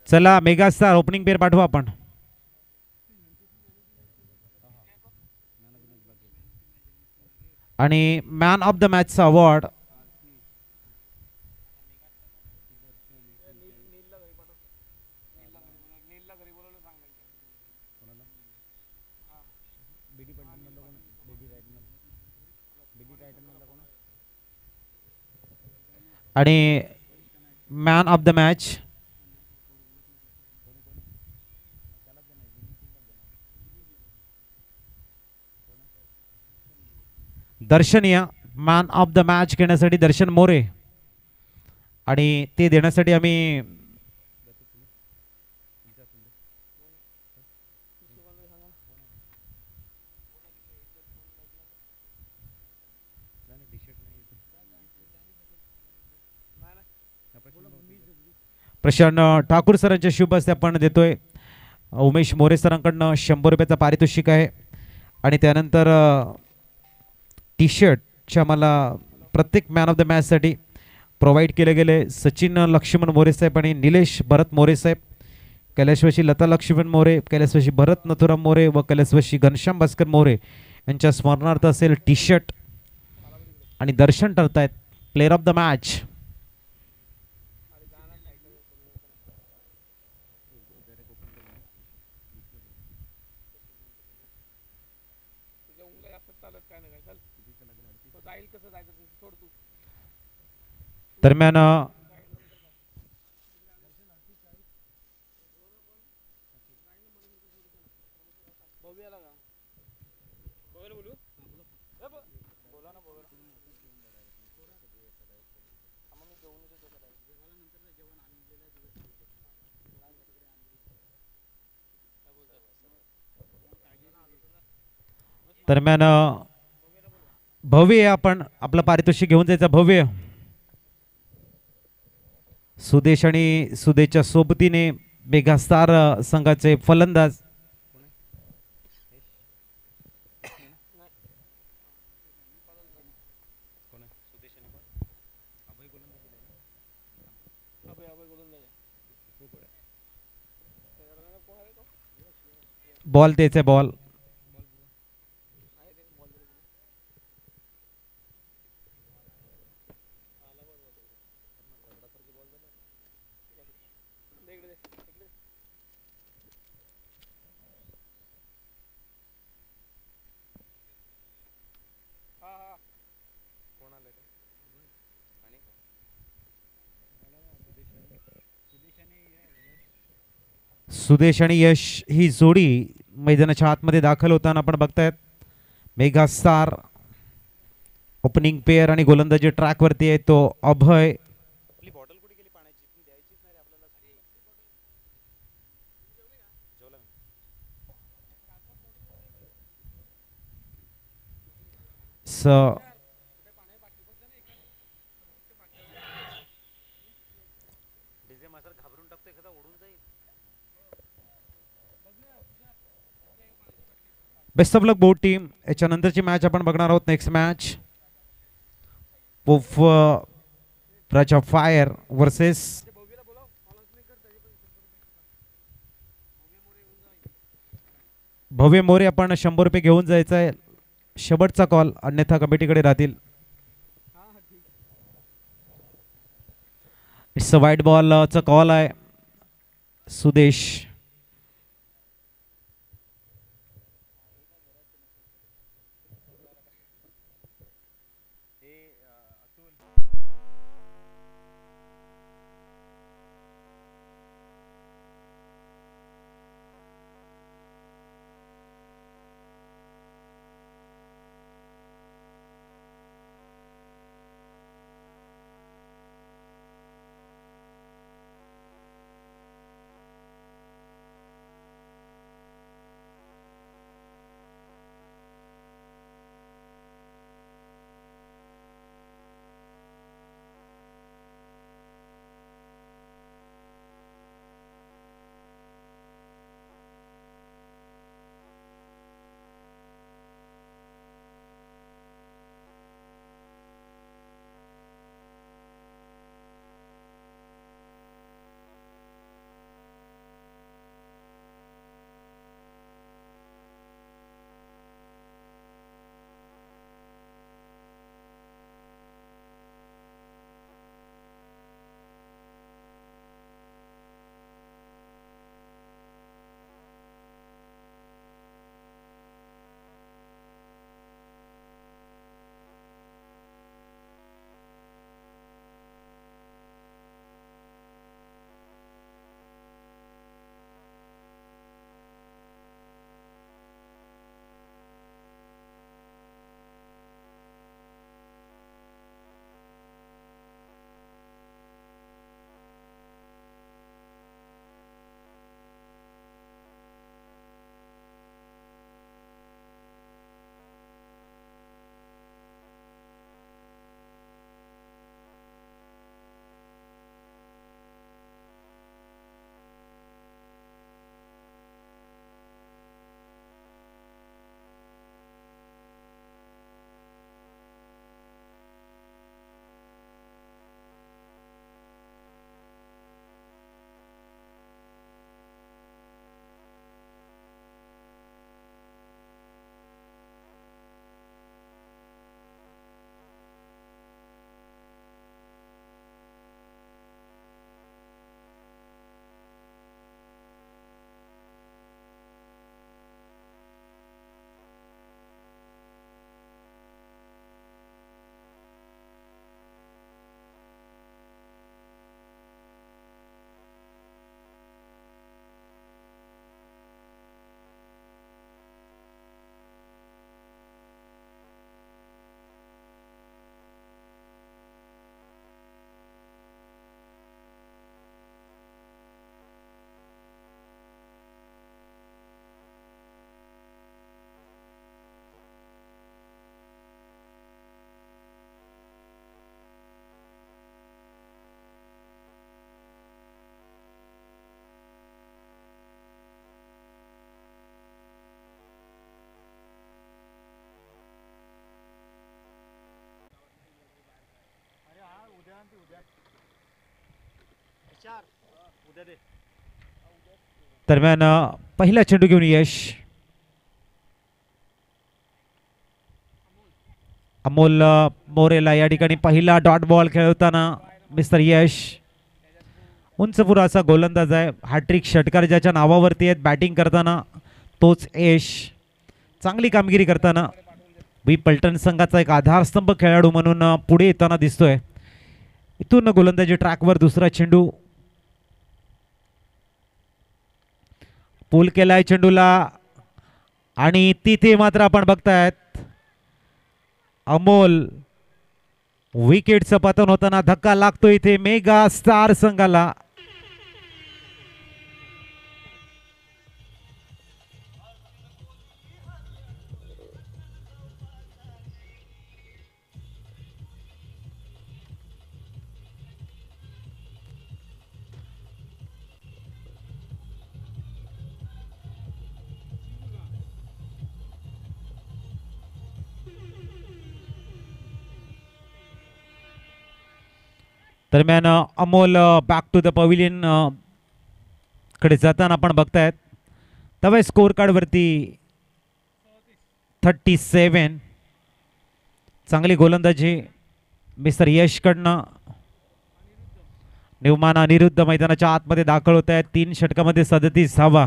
चला मेगा स्टार ओपनिंग पेअर पाठवा आपण. आणि मॅन ऑफ द मॅचचा अवॉर्ड आणि मॅन ऑफ द मॅच दर्शन. या मॅन ऑफ द मॅच घेण्यासाठी दर्शन मोरे, आणि ते देण्यासाठी आम्ही प्रशांत ठाकूर सरांच्या शुभ हस्ते आपण देतोय. उमेश मोरे सरांकडनं 100 रुपयाचं पारितोषिक आहे. आणि त्यानंतर टी शर्टच्या मला प्रत्येक मॅन ऑफ द मॅचसाठी प्रोव्हाइड केले गेले. सचिन लक्ष्मण मोरे साहेब आणि निलेश भरत मोरे साहेब. कैलासवासी लता लक्ष्मण मोरे, कैलासवासी भरत नथुराम मोरे व कैलासवासी घनश्याम भास्कर मोरे यांच्या स्मरणार्थ असेल टी शर्ट. आणि दर्शन ठरतायत प्लेअर ऑफ द मॅच. दरम्यान दरम्यान भव्य आपण आपलं पारितोषिक घेऊन जायचं. भव्य सुदेश आणि सुदेशच्या सोबतीने मेगा स्टार संघाचे फलंदाज बॉल द्यायचे. बॉल सुदेश आणि यश ही जोडी मैदानाच्या आतमध्ये दाखल होताना आपण बघतायत. मेगा स्टार ओपनिंग पेअर आणि गोलंदाजी ट्रॅक वरती आहे तो Abhay. Best of luck both team. याच्यानंतरची मॅच आपण बघणार आहोत. नेक्स्ट मॅच पोफ राजा फायर वर्सेस भव्य मोरे आपण 100 रुपये घेऊन जायचं आहे. शेवटचा कॉल, अन्यथा कमिटीकडे राहतील. इट्स अ व्हाईट बॉलचा कॉल आहे. सुदेश दरम्यान पहिला चेंडू घेऊन यश. अमोल मोरेला या ठिकाणी पहिला डॉट बॉल खेळवताना मिस्टर यश. उंच पुरा असा गोलंदाज आहे. हॅट्रिक षटकार ज्याच्या नावावरती आहेत बॅटिंग करताना तोच यश. चांगली कामगिरी करताना बी पलटण संघाचा एक आधारस्तंभ खेळाडू म्हणून पुढे येताना दिसतोय. इथून गोलंदाजी ट्रॅकवर दुसरा चेंडू. पूल केलाय चेंडूला आणि तिथे मात्र आपण बघतायत अमोल विकेटचं पतन होताना धक्का लागतो इथे मेगा स्टार संघाला. दरम्यान Amol back to the pavilion कडे जाताना आपण बघतायत. तवे स्कोर कार्ड वरती 37. चांगली गोलंदाजी मिस्टर यशकडनं. निर्माण अनिरुद्ध मैदानाच्या आतमध्ये दाखल होत आहेत. 3 षटकामध्ये 37 धावा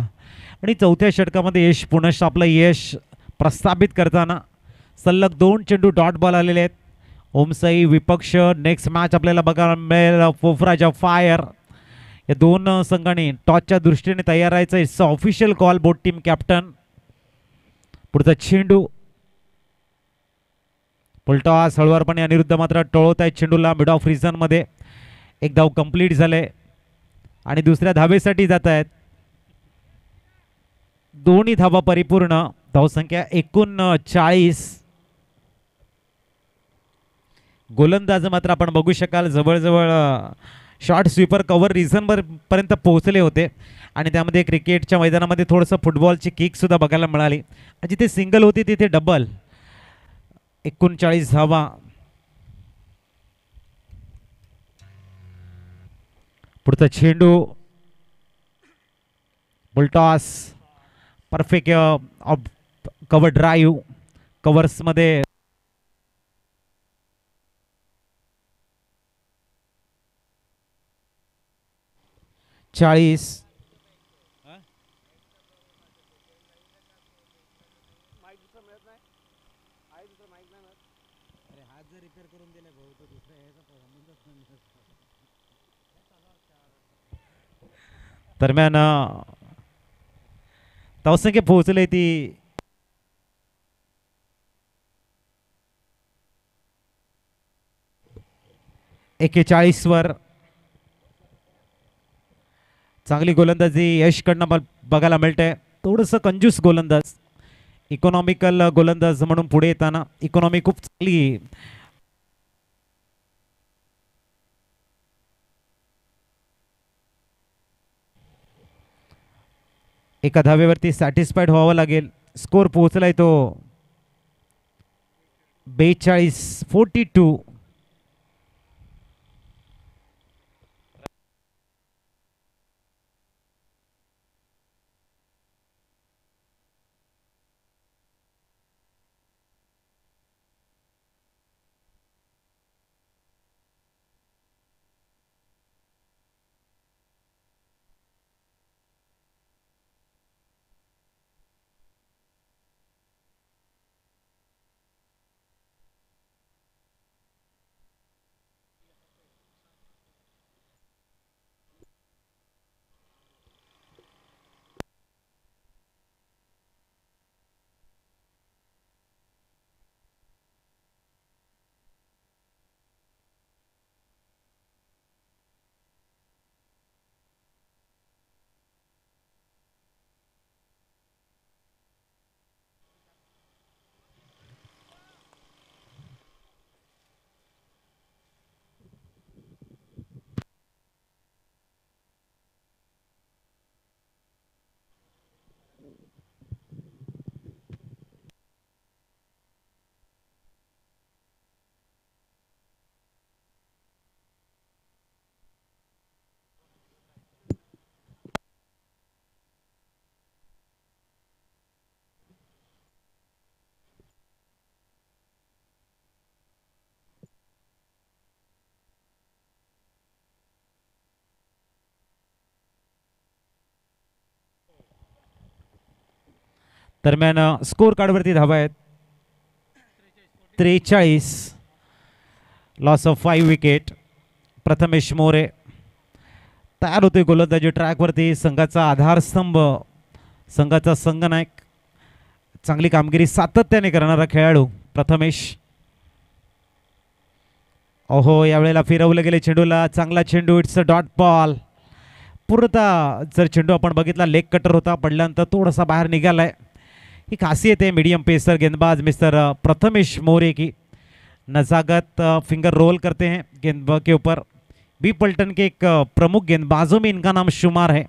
आणि 4थ्या षटकामध्ये यश पुनश्च आपलं यश प्रस्थापित करताना सलग 2 चेंडू डॉट बॉल आलेले आहेत. ओमसाई विपक्ष. नेक्स्ट मॅच आपल्याला बघायला मिळेल फोफराजा फायर. या 2 संघांनी टॉसच्या दृष्टीने तयार राहायचं. It's official call both team captain. पुढचा चेंडू पुलटॉस हळूवारपणे अनिरुद्ध मात्र टोळवत आहेत चेंडूला मिड ऑफ रिझनमध्ये. एक धाव कंप्लीट झाले आणि दुसऱ्या धावेसाठी जात आहेत. दोन्ही धावा परिपूर्ण. धावसंख्या 39. गोलंदाज मात्र आपण बघू शकाल जवळजवळ शॉर्ट स्वीपर कव्हर रिझन पर्यंत पोहोचले होते आणि त्यामध्ये क्रिकेटच्या मैदानामध्ये थोडंसं फुटबॉलची किक सुद्धा बघायला मिळाली. जिथे सिंगल होती तिथे डबल. 39 धावा. पुढचा चेंडू बुलटॉस. Perfect cover drive. कव्हर्समध्ये 40. दरम्यान धावसंख्या पोहोचले ती 41 वर. चांगली गोलंदाजी यशकडनं बघायला मिळते. थोडंसं कंजूस गोलंदाज. इकॉनॉमिकल गोलंदाज म्हणून पुढे येताना इकॉनॉमी खूप चांगली. एका धावेवरती सॅटिस्फाईड व्हावं लागेल. स्कोर पोहोचलाय तो 42-42. दरम्यान स्कोर कार्डवरती धावा आहेत 43. Loss of 5 wicket. Prathamesh More तयार होते गोलंदाजी ट्रॅकवरती. संघाचा आधारस्तंभ, संघाचा संघनायक, चांगली कामगिरी सातत्याने करणारा खेळाडू प्रथमेश. ओहो, यावेळेला फिरवलं गेले चेंडूला. चांगला चेंडू. It's a dot ball. पूर्णतः जर चेंडू आपण बघितला लेग कटर होता, पडल्यानंतर थोडासा बाहेर निघालाय. ही खासियत है मीडियम पेसर गेंदबाज मिस्टर प्रथमेश मोरे की. नजाकत फिंगर रोल करते हैं गेंद के ऊपर. बी पल्टन के एक प्रमुख गेंदबाजों में इनका नाम शुमार है.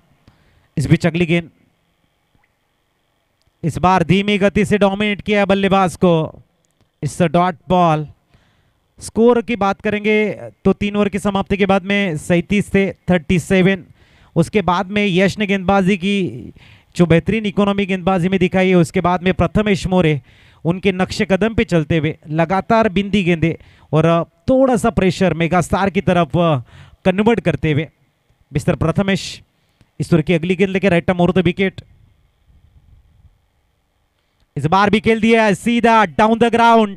इस बीच अगली गेंद इस बार धीमी गति से डोमिनेट किया है बल्लेबाज को. It's a dot ball. Score की बात करेंगे तो 3 ओवर की समाप्ति के बाद में 37 थे 37. उसके बाद में यश ने गेंदबाजी की जो बेहतरीन इकोनॉमी गेंदबाजी में दिखाई है. उसके बाद में प्रथमेश मोरे उनके नक्शे कदम पे चलते हुए लगातार बिंदी गेंदे और थोड़ा सा प्रेशर मेगा स्टार की तरफ कन्वर्ट करते हुए मिस्टर प्रथमेश इस तरह की अगली गेंद लेके राइट मोड़ तो विकेट। इस बार भी खेल दिया है सीधा डाउन द ग्राउंड,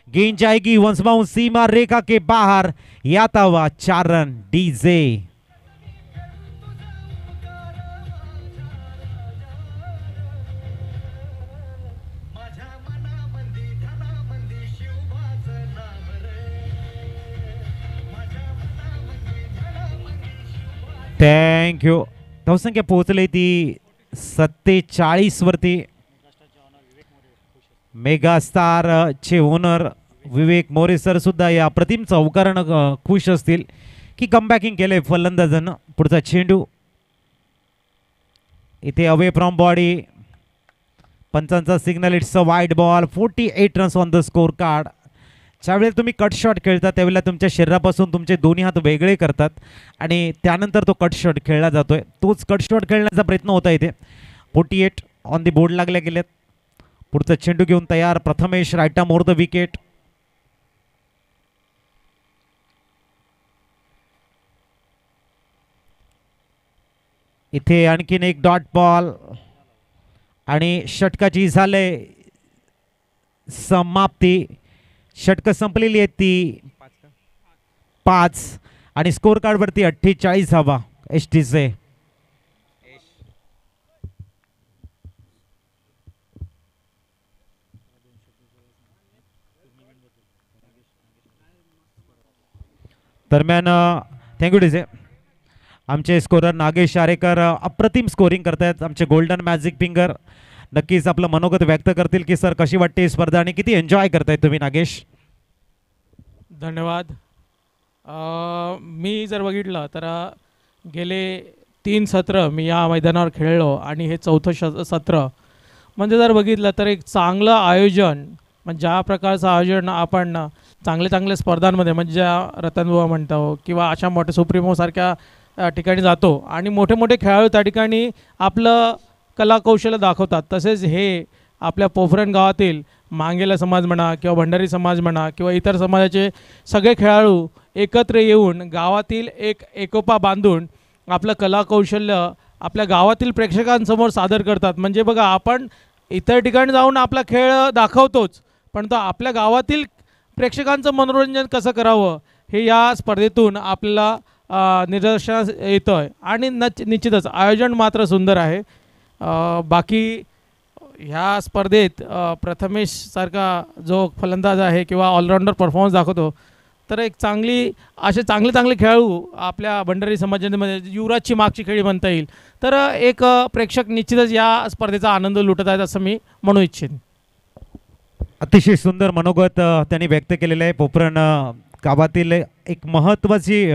गेंद जाएगी वंस बाउंस सीमा रेखा के बाहर, याता हुआ 4 रन डीजे। Thank you. धावसंख्या पोहोचली ती 47 वरती। मेगा स्टार चे ओनर विवेक मोरे सर सुद्धा या प्रतिम चौकारानं खुश असतील की कमबॅकिंग केले फलंदाजानं। पुढचा चेंडू इथे अवे फ्रॉम बॉडी, पंचांचा signal, it's a wide ball, 48 runs on the score card. ज्यावेळेला तुम्ही कट शॉट खेळता त्यावेळेला तुमच्या शरीरापासून तुमचे दोन्ही हात वेगळे करतात आणि त्यानंतर तो कट शॉट खेळला जातोय, तोच कट शॉट खेळण्याचा प्रयत्न होता इथे। 48 ऑन दी बोर्ड लागले गेलेत। पुढचा चेंडू घेऊन तयार प्रथमेश, राईटा मोर द विकेट। इथे आणखीन एक डॉट बॉल आणि षटकाची झाले समाप्ती। षटक संपलेली आहेत ती 5 आणि स्कोर कार्ड वरती 48 धावा एसटीचे। दरम्यान थँक्यू डीजे। आमचे स्कोरर नागेश आरेकर अप्रतिम स्कोरिंग करतायत, आमचे गोल्डन मॅजिक फिंगर नक्कीच आपलं मनोगत व्यक्त करतील की सर कशी वाटते ही स्पर्धा आणि किती एन्जॉय करताय तुम्ही नागेश। धन्यवाद। मी जर बघितलं तर गेले 3 सत्र मी या मैदानावर खेळलो आणि हे चौथं सत्र म्हणजे जर बघितलं तर एक चांगलं आयोजन, म्हणजे ज्या प्रकारचं आयोजन आपण चांगल्या स्पर्धांमध्ये म्हणजे रतनबुवा म्हणतो किंवा अशा मोठ्या सुप्रीमोसारख्या ठिकाणी जातो आणि मोठे खेळाडू त्या ठिकाणी आपलं कलाकौशल्य दाखवतात, तसेच हे आपल्या पोफरण गावातील मांगेला समाज म्हणा किंवा भंडारी समाज म्हणा किंवा इतर समाजाचे सगळे खेळाडू एकत्र येऊन गावातील एक एकोपा बांधून आपलं कलाकौशल्य आपल्या गावातील प्रेक्षकांसमोर सादर करतात। म्हणजे बघा, आपण इतर ठिकाणी जाऊन आपला खेळ दाखवतोच, पण तो आपल्या गावातील प्रेक्षकांचं मनोरंजन कसं करावं हे या स्पर्धेतून आपल्याला निदर्शनास येतं आहे आणि निश्चितच आयोजन मात्र सुंदर आहे। बाकी ह्या स्पर्धेत प्रथमेश सारखा जो फलंदाज आहे किंवा ऑलराऊंडर परफॉर्मन्स दाखवतो, तर एक असे चांगले खेळाडू आपल्या भंडारी समाजामध्ये युवराजची मागची खेळी म्हणता येईल, तर एक प्रेक्षक निश्चितच या स्पर्धेचा आनंद लुटत आहेत असं मी म्हणू इच्छिन। अतिशय सुंदर मनोगत त्यांनी व्यक्त केलेलं आहे। पोफरण गावातील एक महत्त्वाची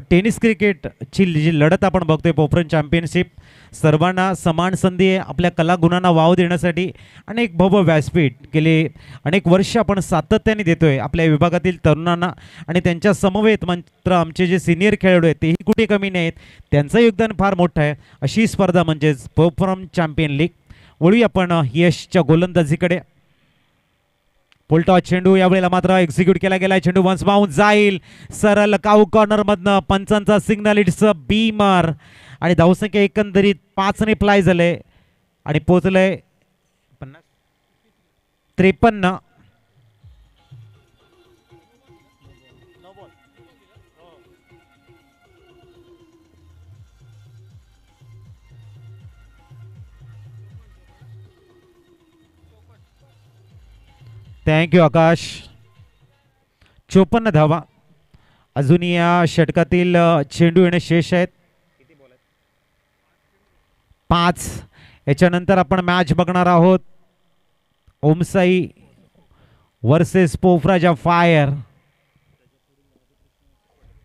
टेनिस क्रिकेटची जी लढत आपण बघतोय, पोफरण चॅम्पियनशिप, सर्वांना समान संधी आहे आपल्या कलागुणांना वाव देण्यासाठी अनेक भव्य व्यासपीठ गेले अनेक वर्ष आपण सातत्याने देतोय आपल्या विभागातील तरुणांना आणि त्यांच्या समवेत मात्र आमचे जे सिनियर खेळाडू आहेत तेही कुठे कमी नाहीत, त्यांचं योगदान फार मोठं आहे। अशी स्पर्धा म्हणजेच पोफरण चॅम्पियन लीग। वळूया आपण यशच्या गोलंदाजीकडे। पुलटॉस चेंडू यावेळेला मात्र एक्झिक्यूट केला गेला, चेंडू वन्स बाउंस जाईल सरळ काऊ कॉर्नर मधनं, पंचांचा सिग्नल, इट्स अ बीमर आणि धावसंख्या एकंदरीत 5 ने फ्लाय झाले आणि पोहोचले 53। थँक्यू आकाश। 54 धावा अजून या षटकातील चेंडू येणे शेष आहेत, 5। याच्यानंतर आपण मॅच बघणार आहोत ओमसाई वर्सेस पोफराजा फायर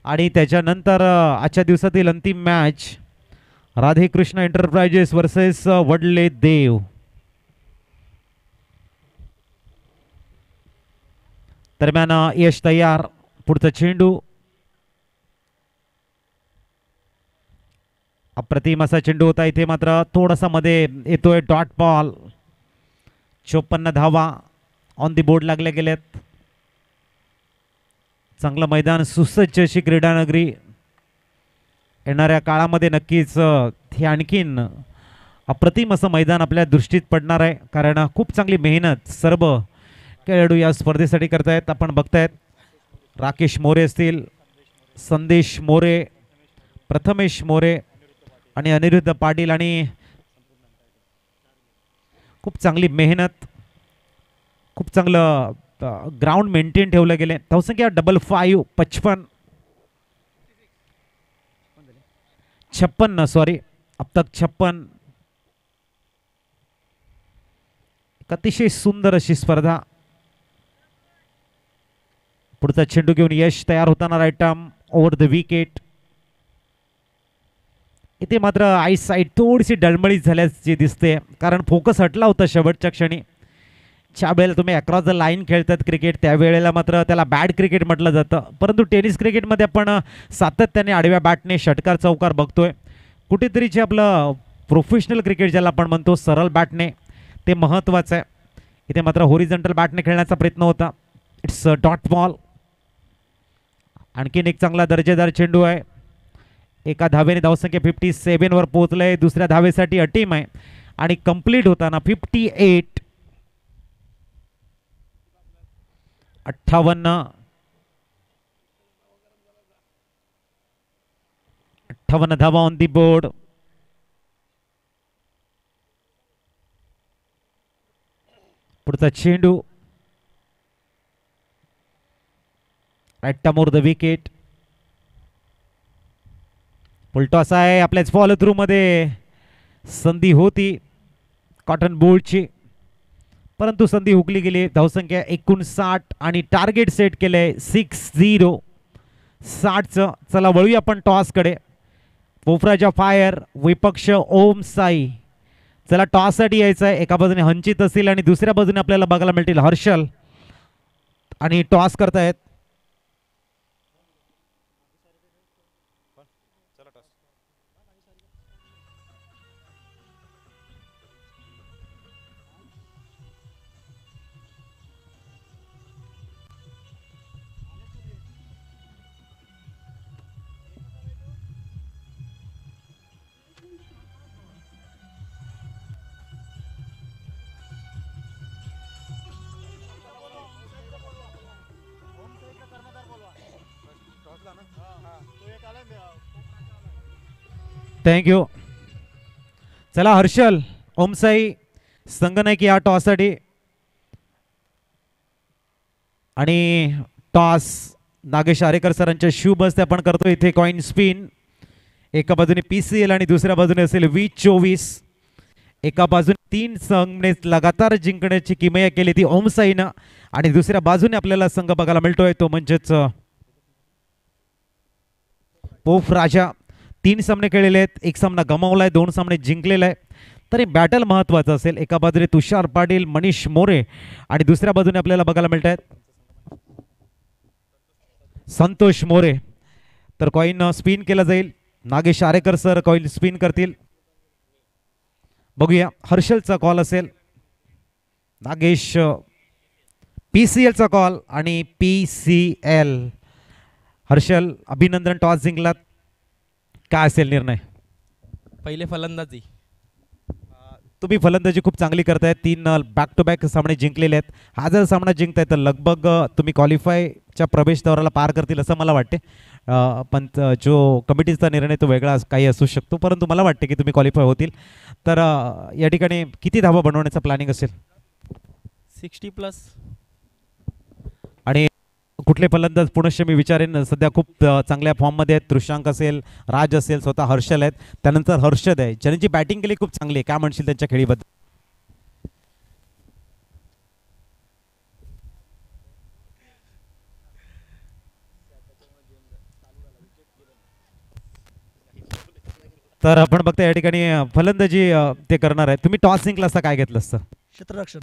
आणि त्याच्यानंतर आजच्या दिवसातील अंतिम मॅच राधेकृष्ण एंटरप्राइजेस वर्सेस वडले देव। दरम्यान यश तयार, पुढचा चेंडू अप्रतिम असा चेंडू होता, इथे मात्र थोडासा मध्ये येतोय डॉट बॉल। 54 धावा ऑन दी बोर्ड लागल्या गेल्यात. चांगलं मैदान, सुसज्ज अशी क्रीडानगरी. येणाऱ्या काळामध्ये नक्कीच हे आणखीन अप्रतिम असं मैदान आपल्या दृष्टीत पडणार आहे, कारण खूप चांगली मेहनत सर्व खेळाडू या स्पर्धेसाठी करतायत. आपण बघतायत राकेश मोरे असतील, संदेश मोरे, प्रथमेश मोरे आणि अनिरुद्ध पाटील, आणि खूप चांगली मेहनत, खूप चांगलं ग्राउंड मेंटेन ठेवलं गेले. धावसंख्या 55 56 सॉरी, अब तक 56. एक अतिशय सुंदर अशी स्पर्धा. पुढचा चेंडू घेऊन यश तयार होताना right arm over the wicket. इथे मात्र आय साईड थोडीशी डळमळीत झाल्याचे दिसते, कारण फोकस हटला होता शेवटच्या क्षणी. ज्या वेळेला तुम्ही अक्रॉस द लाईन खेळतात क्रिकेट, त्यावेळेला मात्र त्याला बॅड क्रिकेट म्हटलं जातं. परंतु टेनिस क्रिकेटमध्ये आपण सातत्याने आडव्या बॅटने षटकार चौकार बघतोय. कुठेतरी जे आपलं प्रोफेशनल क्रिकेट ज्याला आपण म्हणतो सरळ बॅटने, ते महत्त्वाचं आहे. इथे मात्र होरिझॉन्टल बॅटने खेळण्याचा प्रयत्न होता. It's dot ball. आणखीन एक चांगला दर्जेदार चेंडू आहे. एका धावेने धावसंख्या 57 वर पोहोचलंय. दुसऱ्या धावेसाठी अटीम आहे आणि कंप्लीट होताना 58. 58 धावा ऑन दी बोर्ड. पुढचा चेंडू right more the wicket. Full toss आहे. आपल्याच फॉलो थ्रू मध्ये संधी होती कॉटन बोल्टची, परंतु संधी हुकली गेली. धावसंख्या 59 आणि टार्गेट सेट केलंय 60. 60चं. चला वळूया आपण टॉसकडे. पोफराजा फायर, विपक्ष ओम साई. चला टॉससाठी यायचं आहे. एका बाजूने हंचित असतील आणि दुसऱ्या बाजूने आपल्याला बघायला मिळतील हर्षल, आणि टॉस करतायत. थँक्यू. चला हर्षल, ओमसाई संगनायक या टॉससाठी. आणि टॉस नागेश आरेकर सरांच्या शुभ हस्ते आपण करतो. इथे कॉइन स्पिन. एका बाजूने PCL आणि दुसऱ्या बाजूने असेल 2024. एका बाजूने 3 संघने लगातार जिंकण्याची किमया केली ती ओमसाईनं, आणि दुसऱ्या बाजूने आपल्याला संघ बघायला मिळतोय तो म्हणजेच पोफ राजा. 3 सामने खेळलेले आहेत, 1 सामना गमावलाय, 2 सामने जिंकलेला आहे. तरी बॅटल महत्वाचं असेल. एका बाजूने तुषार पाटील, मनीष मोरे, आणि दुसऱ्या बाजूने आपल्याला बघायला मिळत आहेत संतोष मोरे. तर कॉइन स्पिन केला जाईल. Nagesh Arekar sir coin spin करतील. बघूया हर्षलचा कॉल असेल. नागेश PCLचा कॉल आणि PCL. हर्षल अभिनंदन, टॉस जिंकलात. काय असेल निर्णय? पहिले फलंदाजी. तुम्ही फलंदाजी खूप चांगली करताय. 3 बॅक टू बॅक सामने जिंकलेले आहेत. हा जर सामना जिंकताय तर लगभग तुम्ही क्वालिफायच्या प्रवेश द्वाराला पार करतील असं मला वाटते. पण जो कमिटीचा निर्णय तो वेगळा काही असू शकतो, परंतु मला वाटते की तुम्ही क्वालिफाय होतील. तर या ठिकाणी किती धावा बनवण्याचा प्लॅनिंग असेल? 60+. आणि कुठले फलंदाज पुनश्च मी विचारेन, सध्या खूप चांगल्या फॉर्ममध्ये आहेत. त्रिशांक असेल, राज असेल, स्वतः हर्षल आहेत, त्यानंतर हर्षद आहे, ज्यांची बॅटिंग केली खूप चांगली आहे. काय म्हणशील त्यांच्या खेळीबद्दल? तर आपण बघता या ठिकाणी फलंदाजी ते करणार आहे. तुम्ही टॉस जिंकला असता काय घेतलं असतं? क्षेत्ररक्षण.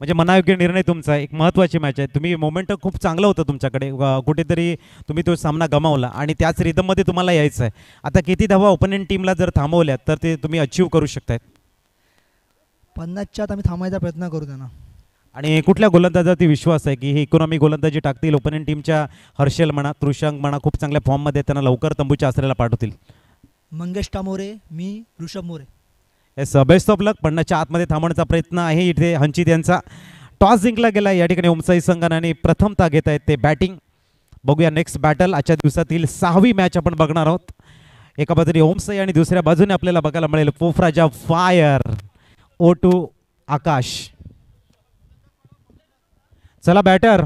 म्हणजे मनायोग्य निर्णय तुमचा. एक महत्त्वाची मॅच आहे. तुम्ही मोमेंटम खूप चांगलं होतं तुमच्याकडे. कुठेतरी तुम्ही तो सामना गमावला आणि त्याच रिदममध्ये तुम्हाला यायचं आहे. आता किती धावा ओपोनंट टीमला जर थांबवल्यात तर ते तुम्ही अचीव करू शकतायत? 50च्या आत आम्ही थांबायचा प्रयत्न करू त्यांना. आणि कुठल्या गोलंदाजावरती विश्वास आहे की हे इकॉनॉमी गोलंदाजी टाकतील ओपनिंग टीमच्या? हर्षल म्हणा, त्रिशंक म्हणा, खूप चांगल्या फॉर्ममध्ये त्यांना लवकर तंबूच्या आसऱ्याला पाठवतील. मंगेश टामोरे, मी, Rishabh More. Yes, best of luck. 50च्या आतमध्ये थांबवण्याचा प्रयत्न आहे इथे हंचित यांचा. टॉस जिंकला गेला या ठिकाणी ओमसाई संघाने आणि प्रथमतः घेत आहेत ते बॅटिंग. बघूया नेक्स्ट बॅटल. आजच्या दिवसातील 6वी मॅच आपण बघणार आहोत. एका बाजूने ओमसाई आणि दुसऱ्या बाजूने आपल्याला बघायला मिळेल पोफराजा फायर O2 आकाश. चला बॅटर.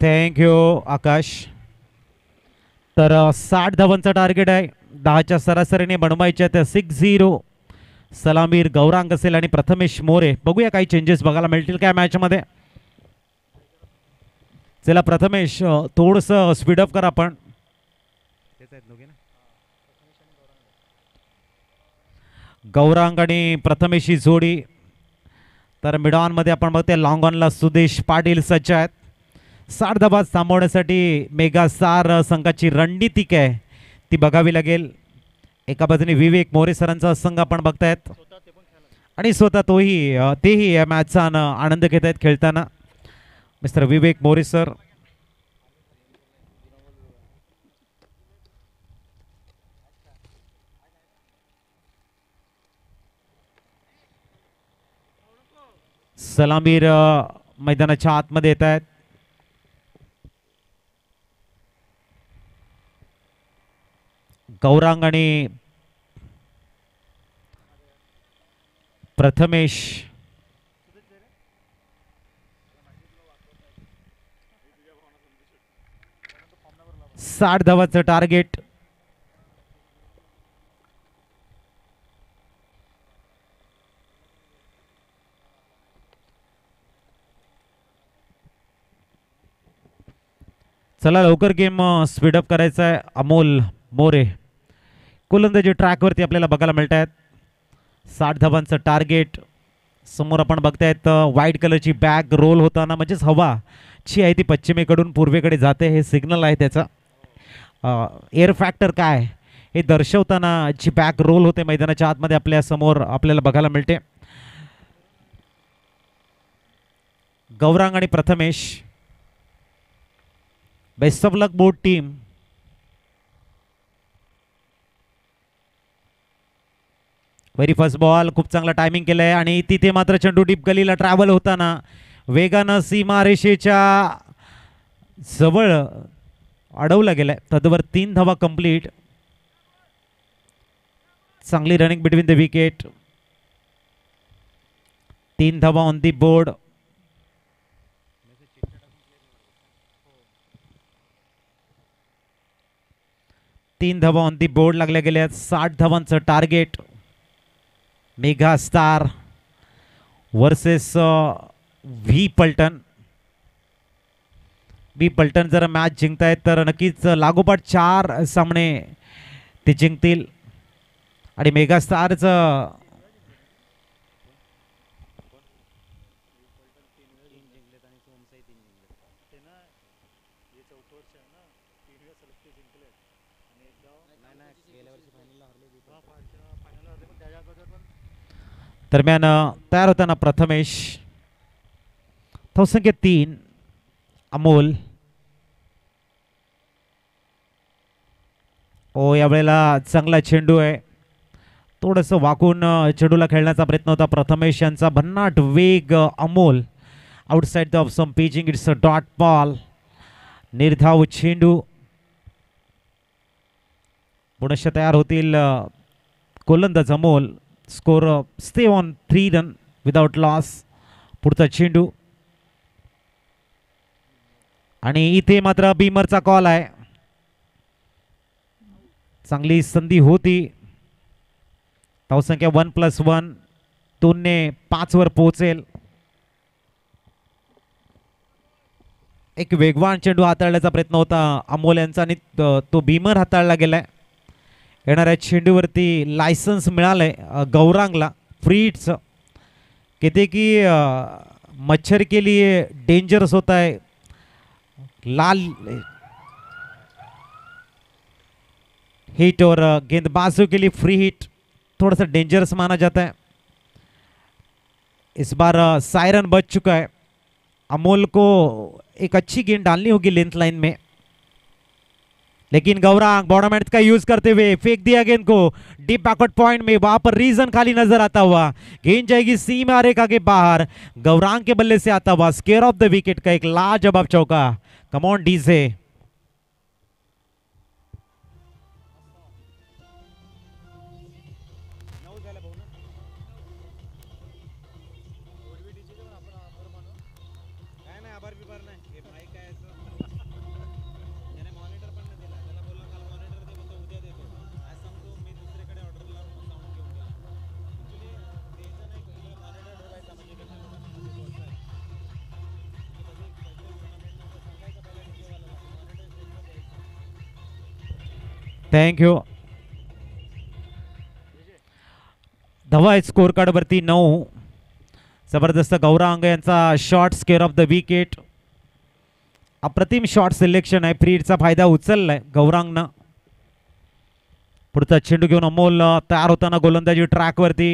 थँक्यू आकाश. तर 60 धावांचा टार्गेट आहे. 10च्या सरासरीने बनवायच्या त्या 6-0. सलामीर गौरांग असेल आणि प्रथमेश मोरे. बघूया काही चेंजेस बघायला मिळतील काय मॅचमध्ये. चला प्रथमेश, थोडंसं स्पीडअप करा आपण. गौरांग आणि प्रथमेश ही जोडी. तर मिड ऑनमध्ये आपण बघते लॉंग ऑनला सुदेश पाटील सज्ज आहेत. 60 धावा थांबवण्यासाठी मेगा स्टार संघाची रणनीती काय ती बघावी लागेल. एका बाजूने विवेक मोरे सरांचा संघ आपण बघतायत आणि स्वतः तेही या मॅचचा आनंद घेत आहेत खेळताना. मिस्टर विवेक मोरे सर. सलामीर मैदानाच्या आतमध्ये येत आहेत. गौरांग आणि प्रथमेश. साठ धावाचं टार्गेट. चला लवकर गेम स्पीडअप करायचा आहे. अमोल मोरे गोलंदाजी ट्रॅकवरती आपल्याला बघायला मिळत आहेत. 60 धावांचं टार्गेट. समोर आपण बघतायत व्हाईट कलरची बॅग रोल होताना, म्हणजेच हवा जी आहे ती पश्चिमेकडून पूर्वेकडे जाते, हे सिग्नल आहे त्याचा. एअर फॅक्टर काय हे दर्शवताना जी बॅग रोल होते मैदानाच्या आतमध्ये आपल्या समोर आपल्याला बघायला मिळते. गौरांग आणि Prathamesh. Best of luck both team. Very first ball. खूप चांगला टायमिंग केलंय आणि तिथे मात्र चेंडू डीप गलीला ट्रॅव्हल होताना वेगानं सीमारेषेच्या जवळ अडवला गेलाय. तदवर 3 धावा कंप्लीट. चांगली रनिंग बिटवीन द विकेट. 3 धावा ऑन दी बोर्ड. तीन धावा ऑन दी बोर्ड लागल्या गेल्या. 60 धावांचं target. Mega star versus V Paltan. V Paltan जर मॅच जिंकतायत तर नक्कीच लागोपाठ 4 सामने ते जिंकतील. आणि मेगा स्टारचं दरम्यान तयार होताना प्रथमेश. धावसंख्या 3. अमोल. ओ यावेळेला चांगला चेंडू आहे. थोडंसं वाकून चेंडूला खेळण्याचा प्रयत्न होता प्रथमेश यांचा. भन्नाट वेग Amol. Outside the off some pitching. It's a dot ball. निर्धाव चेंडू. पुनश्च तयार होतील गोलंदाज Amol. Score stay on 3 run without loss. पुढचा चेंडू आणि इथे मात्र बीमरचा कॉल आहे. चांगली संधी होती. धावसंख्या 1+1. 3-5 वर पोहोचेल. एक वेगवान चेंडू हाताळण्याचा प्रयत्न होता अमोल यांचा आणि तो भीमर हाताळला गेलाय. येणाऱ्या चेंडूवरती लायसन्स मिळालंय गौरांगला फ्री हिटचं. कहते कि मच्छर के लिए डेंजरस होता है लाल हिट और गेंदबाजों के लिए फ्री हिट थोड़ा सा डेंजरस माना जाता है. इस बार सायरन बज चुका है. अमोल को एक अच्छी गेंद डालनी होगी लेंथ लाइन में, लेकिन गौरांग बॉडोमेंट का यूज करते हुए फेंक दिया गेंद को डीप बैकवर्ड पॉइंट में. वहां पर रीजन खाली नजर आता हुआ गेंद जाएगी सीमा रेखा के बाहर. गौरांग के बल्ले से आता हुआ स्केयर ऑफ द विकेट का एक लाजवाब चौका. Come on DJ. Thank you. धावा आहेत स्कोर कार्ड वरती 9. जबरदस्त गौरांग यांचा short square of the wicket. अप्रतिम शॉर्ट सिलेक्शन आहे. फ्रीडचा फायदा उचललाय गौरांगनं. पुढचा चेंडू घेऊन अमोल तयार होताना गोलंदाजी ट्रॅक वरती.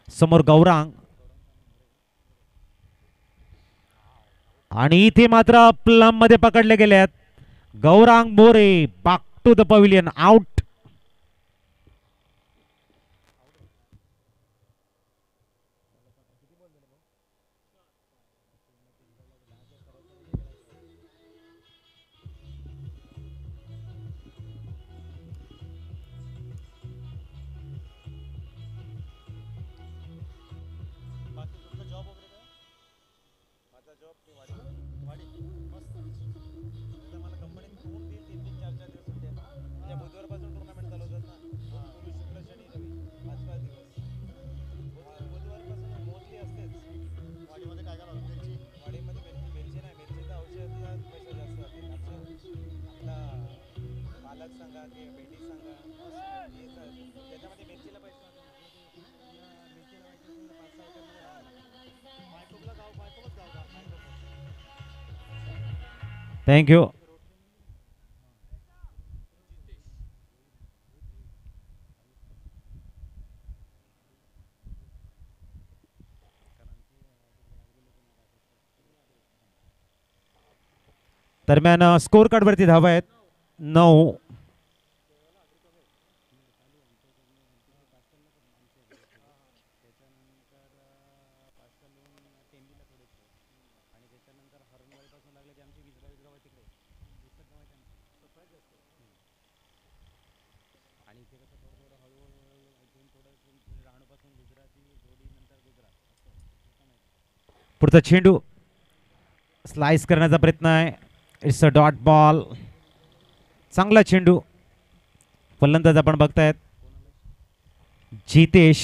समोर गौरांग आणि इथे मात्र प्लम मध्ये पकडले गेलेत. Gaurang More back to the pavilion. Out. Thank you. दरम्यान स्कोर कार्ड वरती धावा आहेत 9. पुढचा चेंडू स्लाइस करण्याचा प्रयत्न आहे. It's a dot ball. चांगला चेंडू. फलंदाज आपण बघतायत जितेश.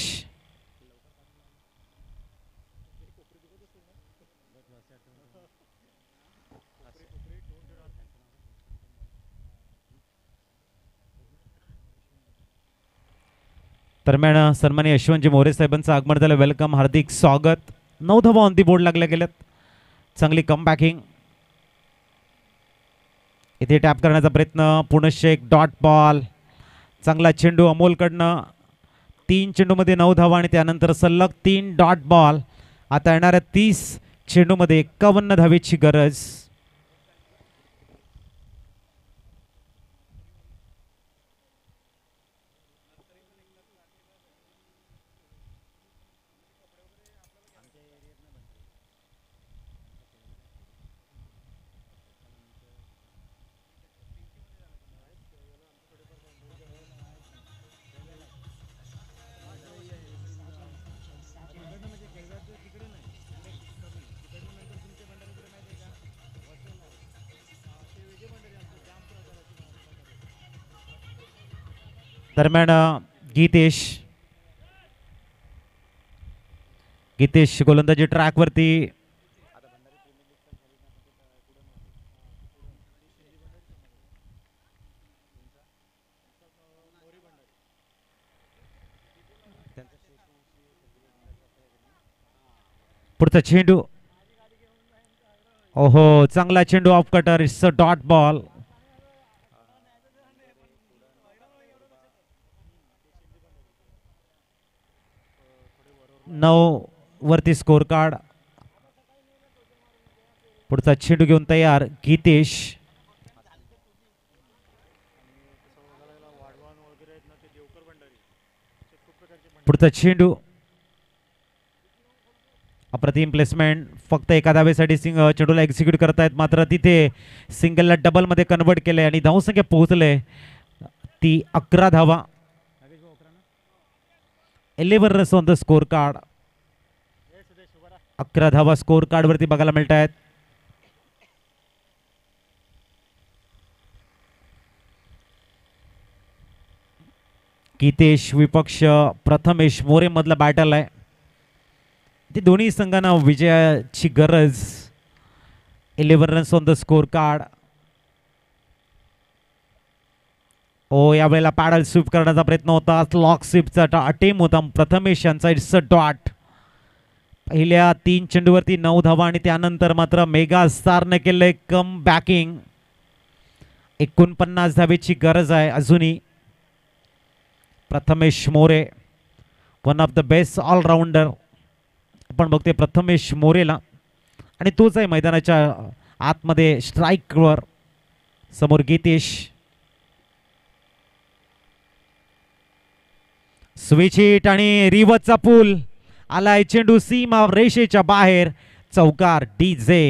दरम्यान सन्माननीय यशवंतजी मोरे साहेबांचं आगमन झालं. वेलकम, हार्दिक स्वागत. 9 धावा ऑन दी बोर्ड लागल्या गेल्यात. चांगली कमबॅकिंग. इथे टॅप करण्याचा प्रयत्न. पुनश्च एक डॉट बॉल. चांगला चेंडू अमोलकडनं. 3 चेंडूमध्ये 9 धावा आणि त्यानंतर सलग 3 डॉट बॉल. आता येणाऱ्या 30 चेंडूमध्ये 51 धावेची गरज. दरम्यान गीतेश गीतेश गोलंदाजी ट्रॅकवरती. पुढचा चेंडू. ओहो, चांगला चेंडू off cutter. It's a dot ball. नऊ वरती स्कोर कार्ड. पुढचा चेंडू घेऊन तयार गीतेश. पुढचा चेंडू. अप्रतिम प्लेसमेंट. फक्त एका धावेसाठी चेंडूला एक्झिक्यूट करतायत, मात्र तिथे सिंगलला डबलमध्ये कन्वर्ट केलंय आणि धावसंख्या पोहोचले ती 11 धावा. 11 runs on the score card. 11 धावा स्कोर कार्ड वरती बघायला मिळत आहेत. गीतेश विपक्ष प्रथमेश मोरे मधला बॅटल आहे. ते दोन्ही संघांना विजयाची गरज. 11 runs on the score card. Oh, यावेळेला पॅडल स्वीप करण्याचा प्रयत्न होता. लॉक स्वीपचा अटेम होता प्रथमेश यांचा. It's a dot. पहिल्या 3 चेंडूवरती 9 धावा आणि त्यानंतर मात्र मेगा स्टारने केलंय कम बॅकिंग. 49 धावेची गरज आहे अजूनही. Prathamesh More one of the best allrounder आपण बघतोय प्रथमेश मोरेला, आणि तोच आहे मैदानाच्या आतमध्ये स्ट्राईकवर. समोर गीतेश. स्विच हिट आणि रिव्हर्सचा पूल आलाय. चेंडू सीमा रेषेच्या बाहेर. चौकार डीजे.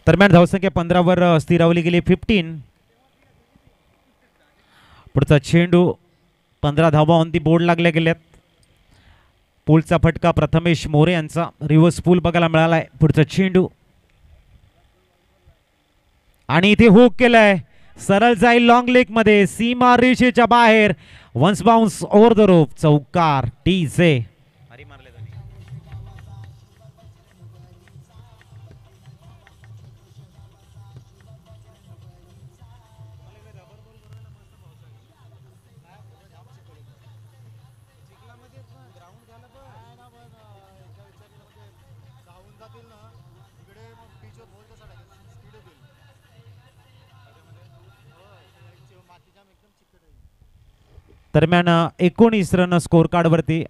दरम्यान धावसंख्या 15 वर स्थिरावली गेली. 15. पुढचा चेंडू. 15 धावा ऑन दी बोर्ड लागल्या गेल्यात. पूलचा फटका प्रथमेश मोरे यांचा. रिव्हर्स पूल बघायला मिळालाय. पुढचा चेंडू आणि इथे हुक केलाय. सरळ जाईल लॉंग लेग मध्ये. सीमा रेषेच्या बाहेर. Once bounce over the rope. चौकार डीजे. दरम्यान 19 रन स्कोर कार्ड वरती.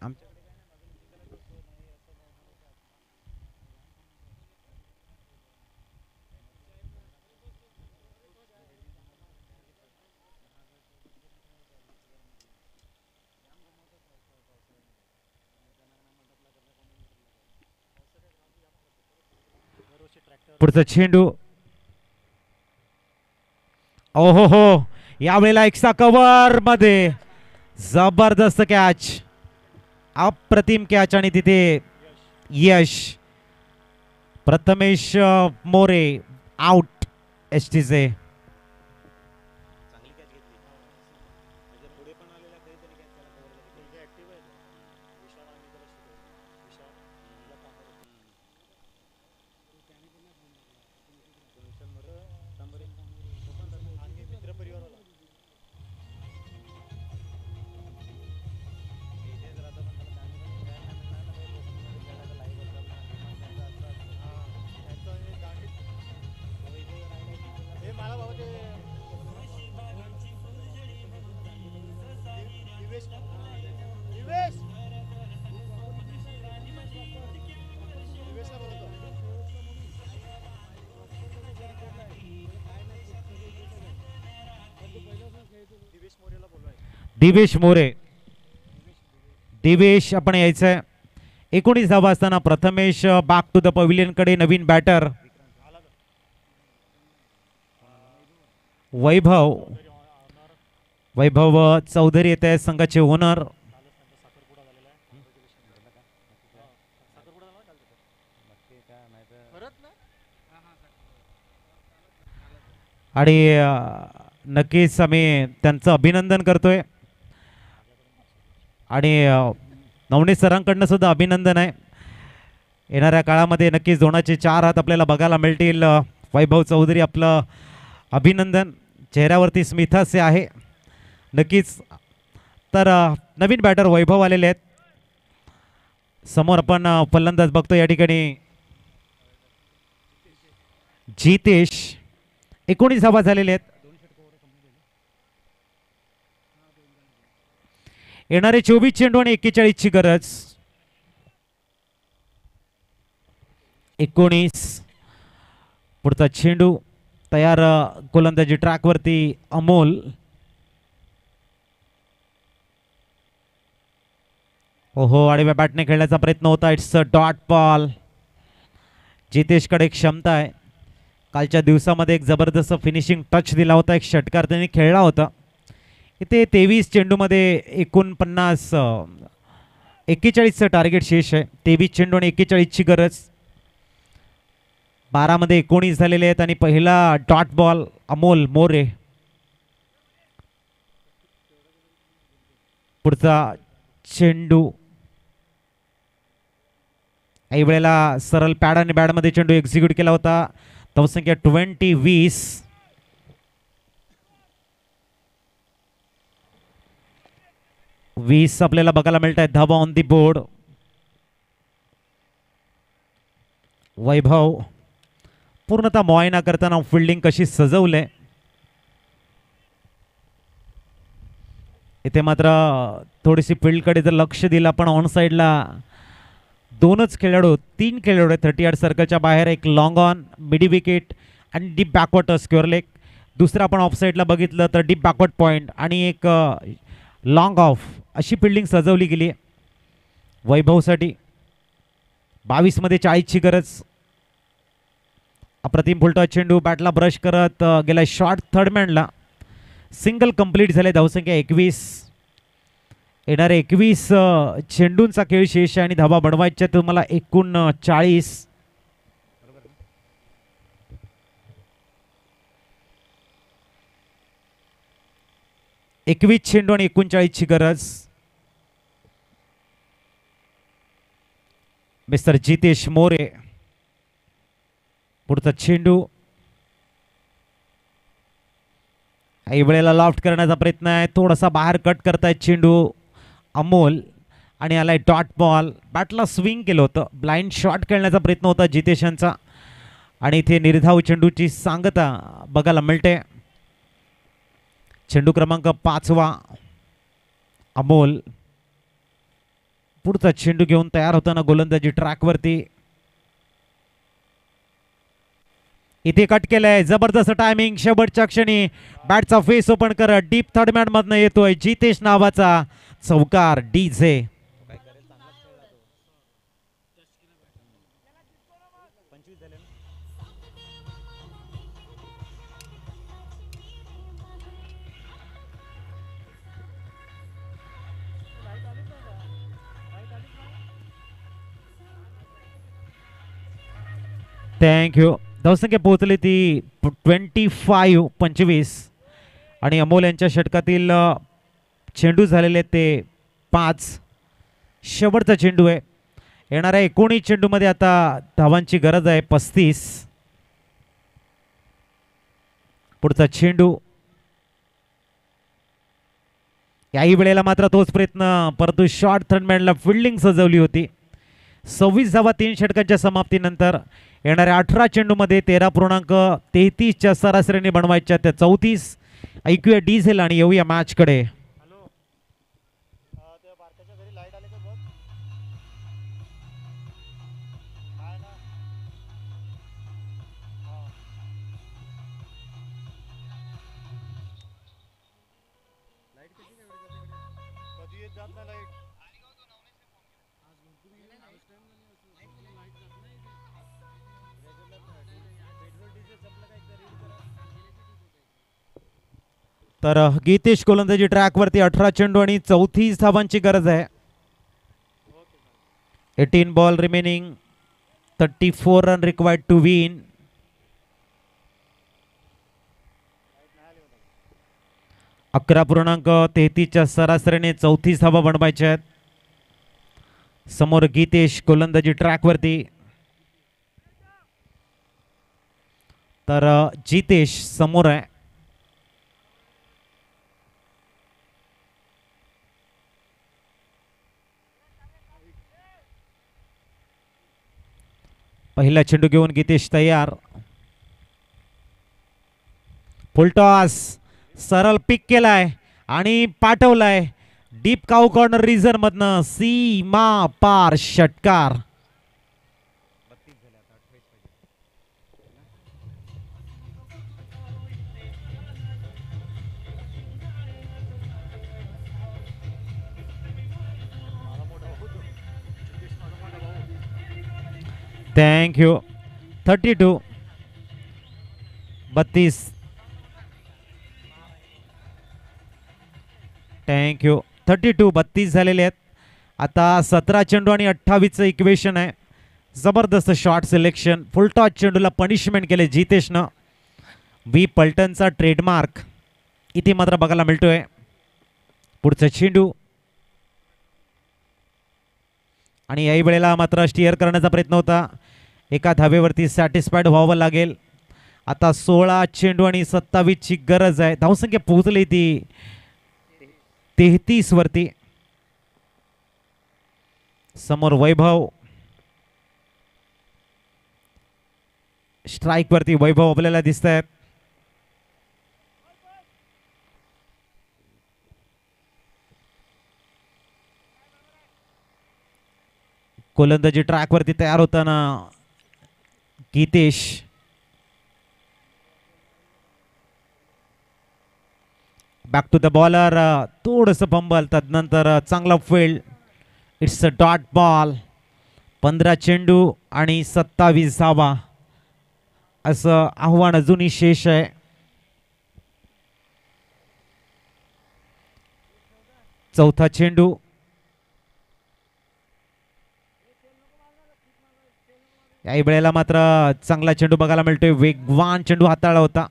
पुढचा चेंडू. ओहो हो, यावेळेला एक्स्ट्रा कव्हर मध्ये जबरदस्त कॅच. अप्रतिम कॅच आणि तिथे यश. प्रथमेश मोरे आउट. एसटीचे. दिवेश मोरे. दिवेश आपण यायचंय. 19 धावा असताना Prathamesh back to the pavilion कडे. नवीन बॅटर वैभव. वैभव चौधरी येत आहे संघाचे ओनर. आणि नक्कीच आम्ही त्यांचं अभिनंदन करतोय आणि नवनीत सरांकडनं सुद्धा अभिनंदन आहे. येणाऱ्या काळामध्ये नक्कीच दोनाचे 4 हात आपल्याला बघायला मिळतील. वैभव चौधरी आपलं अभिनंदन. चेहऱ्यावरती स्मितहास्य आहे नक्कीच. तर नवीन बॅटर वैभव आलेले आहेत. समोर आपण फलंदाज बघतो या ठिकाणी जितेश. 19 धावा झालेले आहेत. येणारे 24 चेंडू आणि 41 ची गरज. 19 पुढचा चेंडू तयार. गोलंदाजी ट्रॅकवरती अमोल. ओहो आडव्या बॅटने खेळण्याचा प्रयत्न होता. It's a dot ball. जितेशकडे क्षमता आहे. कालच्या दिवसामध्ये एक जबरदस्त फिनिशिंग टच दिला होता. एक षटकार त्यांनी खेळला होता. इथे 23 चेंडूमध्ये 49 41चं टार्गेट शेष आहे. 23 चेंडू आणि 41ची गरज. 12 मध्ये 19 झालेले आहेत आणि पहिला डॉट बॉल अमोल मोरे. पुढचा चेंडू काही वेळेला सरळ पॅड आणि बॅडमध्ये चेंडू एक्झिक्यूट केला होता. धावसंख्या 20-20. आपल्याला बघायला मिळत आहेत धावा ऑन दी बोर्ड. वैभव पूर्णतः मुआयना करताना फिल्डिंग कशी सजवले. इथे मात्र थोडीशी फील्डकडे जर लक्ष दिलं पण ऑन साईडला 2च खेळाडू 3 खेळाडू 30 यार्ड सर्कलच्या बाहेर. एक लॉंग ऑन मिडी विकेट आणि डीप बॅकवर्ड स्क्वेअर लेग. दुसरा आपण ऑफ साईडला बघितलं तर डीप बॅकवर्ड पॉईंट आणि एक लॉंग ऑफ अशी फिल्डिंग सजवली गेली आहे वैभवसाठी. 22 मध्ये 40ची गरज. अप्रतिम फुलटॉस चेंडू बॅटला ब्रश करत गेला शॉर्ट थर्डमॅनला. सिंगल कंप्लीट झाले. धावसंख्या 21. येणारे 21 चेंडूंचा खेळ शेष आहे आणि धावा बनवायच्या तुम्हाला एकूण 40. एकवीस चेंडू आणि 39ची गरज. मिस्टर जितेश मोरे. पुढचा चेंडू काही वेळेला लॉफ्ट करण्याचा प्रयत्न आहे. थोडासा बाहेर कट करतायत चेंडू अमोल आणि आलाय डॉट बॉल. बॅटला स्विंग केलं होतं. ब्लाइंड शॉट खेळण्याचा प्रयत्न होता जितेशांचा आणि इथे निर्धाव चेंडूची सांगता बघायला मिळते. चेंडू क्रमांक 5 अमोल. पुढचा चेंडू घेऊन तयार होताना गोलंदाजी ट्रॅकवरती. इथे कट केलंय. जबरदस्त टायमिंग. शेवटच्या क्षणी बॅटचा फेस ओपन करत डीप थर्डमॅन मधनं येतोय जितेश नावाचा चौकार. DJ thank you. धावसंख्या पोहोचली ती 25 आणि अमोल यांच्या षटकातील चेंडू झालेले ते 5. शेवटचा चेंडू आहे. येणाऱ्या 19 चेंडूमध्ये आता धावांची गरज आहे 35. पुढचा चेंडू याही वेळेला मात्र तोच प्रयत्न परंतु शॉर्ट थर्डमॅनला फिल्डिंग सजवली होती. 26 धावा 3 षटकांच्या समाप्तीनंतर. येणाऱ्या 18 चेंडूमध्ये 13.33च्या सरासरीने बनवायच्या त्या 34. ऐकूया डिझेल आणि येऊया मॅचकडे. तर गीतेश गोलंदाजी ट्रॅकवरती 18 चेंडू आणि 34 धावांची गरज आहे. 18 ball remaining, 34 run required to win. अकरा पूर्णांक 33च्या सरासरीने 34 धावा बनवायच्या आहेत. समोर गीतेश गोलंदाजी ट्रॅकवरती, तर जितेश समोर आहे. पहिला चेंडू घेऊन गीतेश तयार. फुलटॉस, सरळ पिक केलाय आणि पाठवलाय डीप काऊ कॉर्नर रिझन मधनं, सीमा पार षटकार. Thank you. 32 32. Thank you. 32 झालेले आहेत. आता 17 चेंडू आणि 28चं इक्वेशन आहे. जबरदस्त शॉट सिलेक्शन. फुलटॉस चेंडूला पनिशमेंट केले जितेशनं. व्ही पलटनचा ट्रेडमार्क इथे मात्र बघायला मिळतोय. पुढचा चेंडू आणि याही वेळेला मात्र स्टिअर करण्याचा प्रयत्न होता. एका धावेवरती सॅटिस्फाईड व्हावं लागेल. आता 16 चेंडू आणि 27ची गरज आहे. धावसंख्या पोहोचली ती 33 वरती. समोर वैभव, स्ट्राईक वरती वैभव आपल्याला दिसत आहेत. गोलंदाजी ट्रॅक वरती तयार होताना Gitesh. Back to the bowler, थोडंसं फंबल, तदनंतर चांगला field. It's a dot ball. 15 चेंडू आणि 27 धावा असं आव्हान अजूनही शेष आहे. चौथा चेंडू याही वेळेला मात्र चांगला चेंडू बघायला मिळतोय. वेगवान चेंडू हाताळला होता.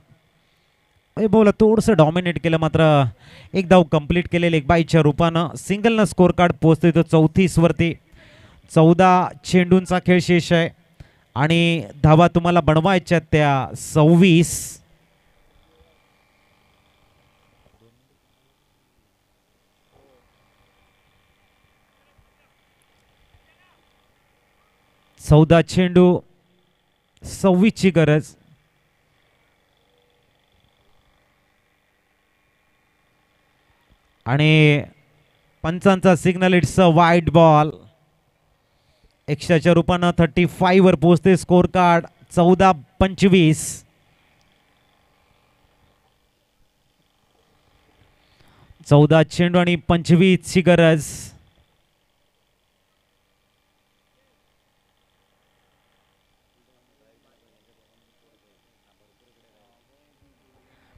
वैभवला थोडंसं डॉमिनेट केलं, मात्र एक धाव कंप्लीट केलेले एक बाईच्या रूपानं. सिंगलनं स्कोर कार्ड पोहोचतोय तो 34 वरती. 14 चेंडूंचा खेळ शेष आहे आणि धावा तुम्हाला बनवायच्या त्या 26. चौदा चेंडू 26ची गरज. आणि पंचांचा signal, it's a wide ball. एक्स्ट्राच्या रूपानं 35 वर पोहोचते स्कोर कार्ड. 14-25. चौदा चेंडू आणि 25ची गरज.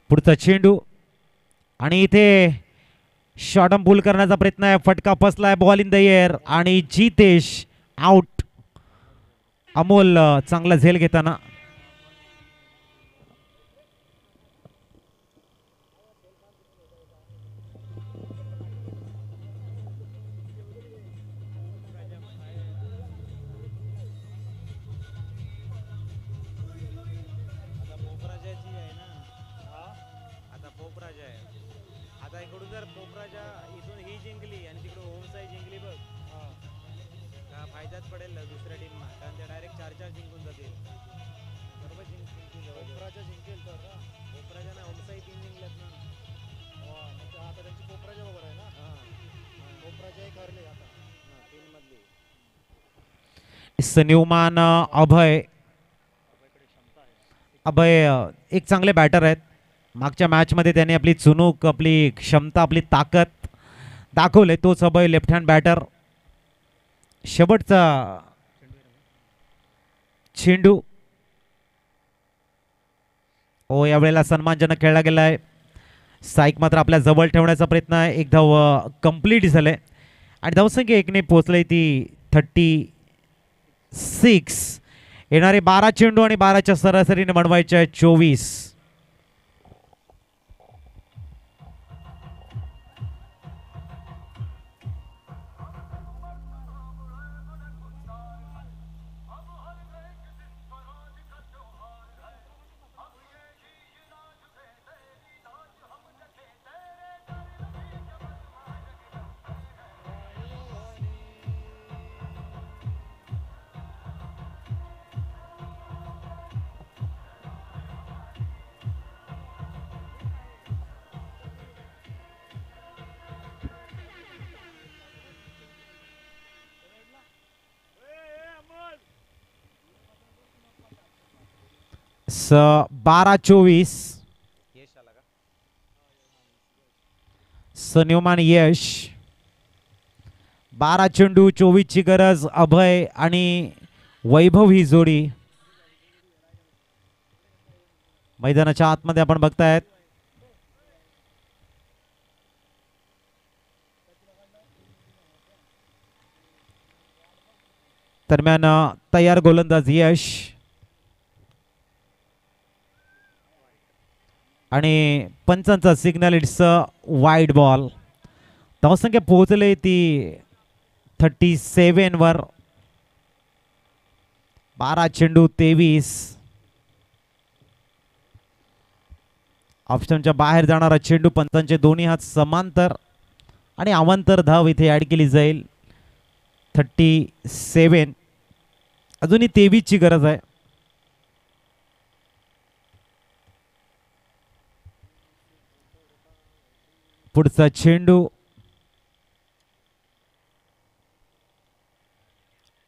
पुढचा चेंडू आणि इथे शॉर्ट पुल करण्याचा प्रयत्न आहे. फटका फसलाय. बॉल इन द एअर आणि जितेश आउट. अमोल चांगला झेल घेताना. न्यूमॅन अभय एक चांगले बॅटर आहेत. मागच्या मॅचमध्ये त्यांनी आपली चुणूक, आपली क्षमता, आपली ताकद दाखवले. तोच अभय लेफ्ट हँड बॅटर. शेवटचा चेंडू यावेळेला सन्मानजनक खेळला गेलाय. साईक मात्र आपल्या जवळ ठेवण्याचा प्रयत्न आहे. एक धाव कंप्लीट झाले आणि धावसंख्या एकने पोहोचले ती 36. येणारे 12 चेंडू आणि 12च्या सरासरीने बनवायचे आहे 24. स 12-24 सन्योमान यश. 12 चेंडू 24 ची गरज. अभय आणि वैभव ही जोडी मैदानाच्या आतमध्ये आपण बघतायत. दरम्यान तयार गोलंदाज यश आणि पंचांचा सिग्नल इट्स वाईड बॉल. धावसंख्या पोहोचले ती 37 वर. 12 चेंडू 23. ऑप्शनच्या बाहेर जाणारा चेंडू. पंचांचे दोन्ही हात समांतर आणि अवांतर धाव इथे ऍड केली जाईल. 37. अजूनही 23 ची गरज आहे. पुढचा चेंडू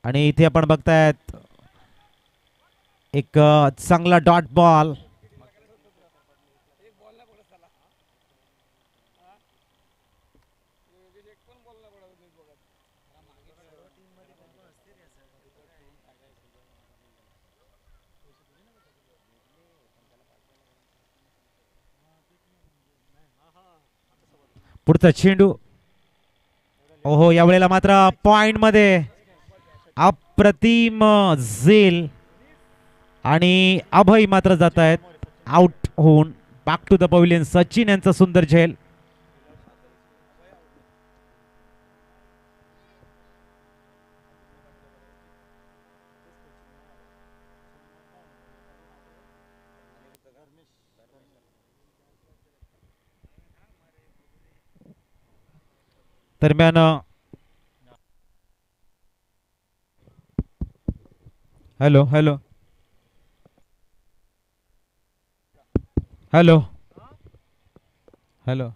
आणि इथे आपण बघतायत एक चांगला डॉट बॉल. पुढचा चेंडू. ओहो, यावेळेला मात्र पॉइंट मध्ये अप्रतिम झेल आणि अभय मात्र जात आहेत आउट होऊन. Back to the pavilion. Sachin यांचा सुंदर झेल. दरम्यान हॅलो हॅलो हॅलो हॅलो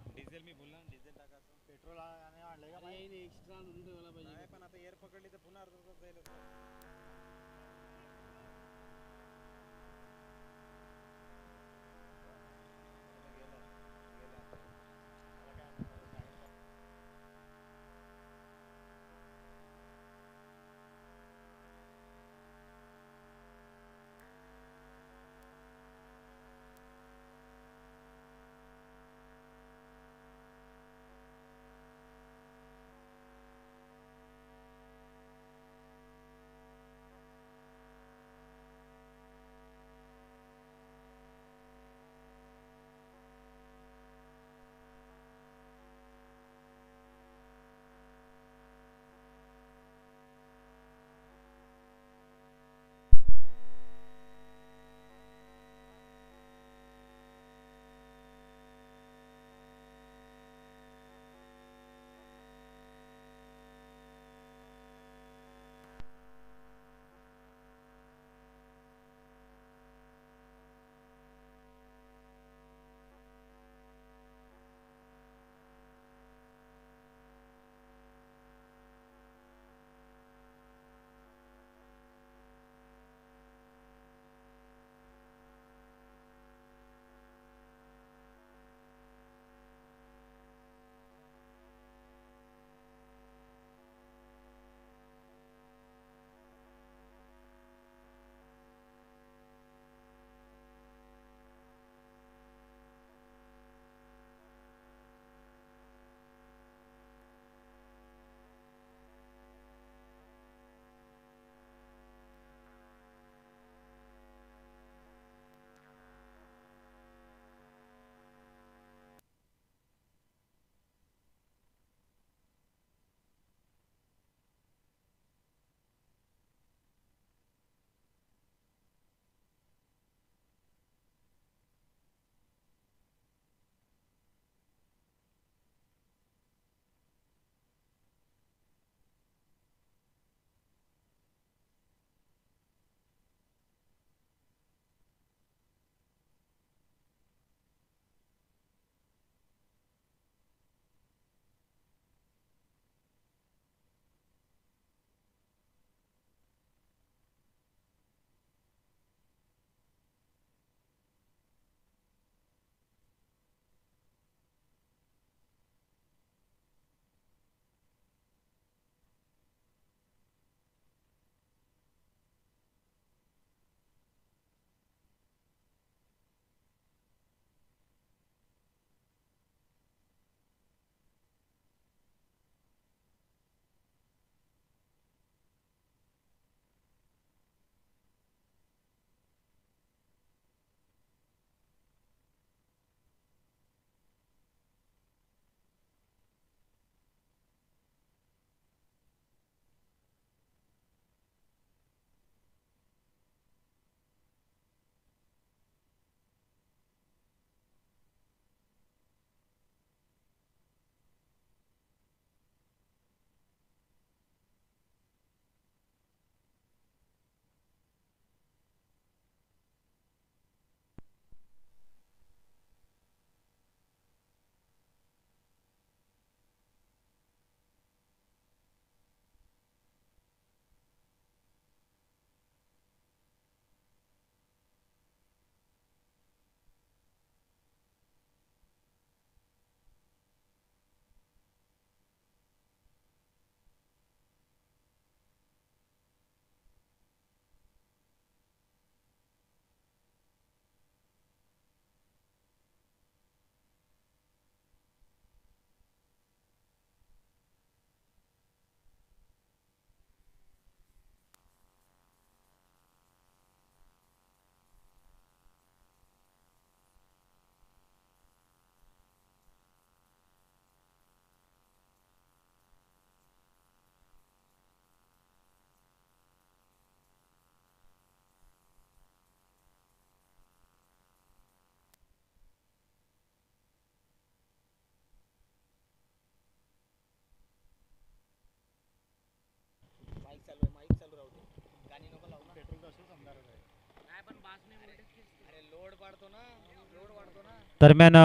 दरम्यान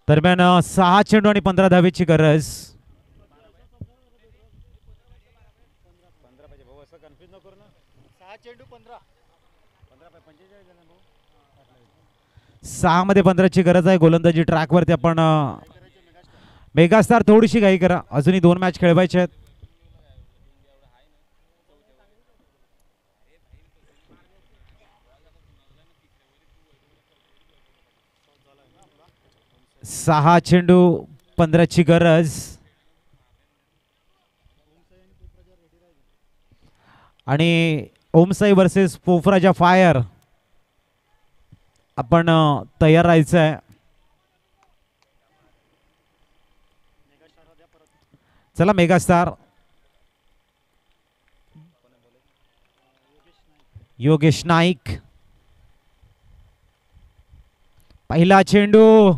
दरम्यान 6 चेंडू आणि 15 धावेची गरज. सहा मध्ये 15ची गरज आहे. गोलंदाजी ट्रॅकवरती आपण मेगास्टार थोडीशी घाई करा, अजूनही 2 मॅच खेळवायचे आहेत. सहा चेंडू 15ची गरज. आणि ओमसाई वर्सेस पोफराजा फायर आपण तयार राहायचं आहे. चला मेगास्टार योगेश नाईक. पहिला चेंडू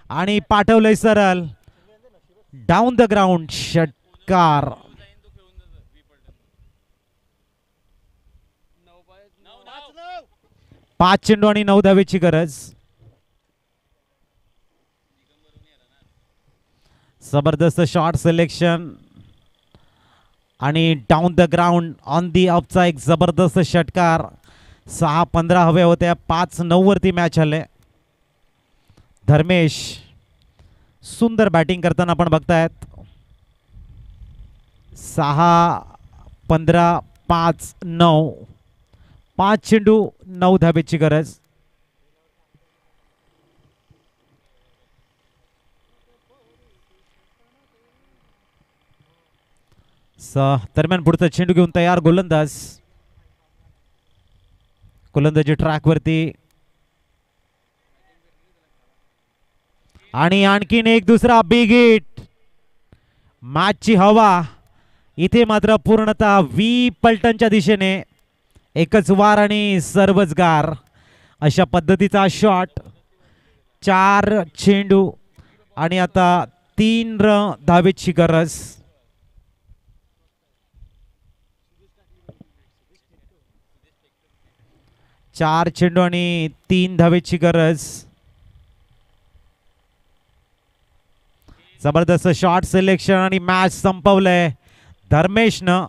आणि पाठवलंय सरळ डाऊन द ग्राउंड, षटकार. 5 चेंडू आणि 9 धावेची गरज. जबरदस्त शॉट सिलेक्शन आणि down the ground on the ऑफचा एक जबरदस्त षटकार. 6-15 हवे होत्या, 5-9 वरती मॅच आले. धर्मेश सुंदर बॅटिंग करताना आपण बघतायत. 6-15 5-9, 5 चेंडू 9 धावेची गरज. दरम्यान पुढचा चेंडू घेऊन तयार गोलंदाज. गोलंदाजी ट्रॅकवरती आणि आणखीन एक दुसरा बिग हिट. मॅचची हवा इथे मात्र पूर्णतः व्ही पलटनच्या दिशेने. एकच वार आणि सर्वच गार अशा पद्धतीचा शॉट. 4 चेंडू आणि आता 3 धावेची गरज. 4 चेंडू आणि 3 धावेची गरज. जबरदस्त शॉट सिलेक्शन आणि मॅच संपवलंय धर्मेशनं.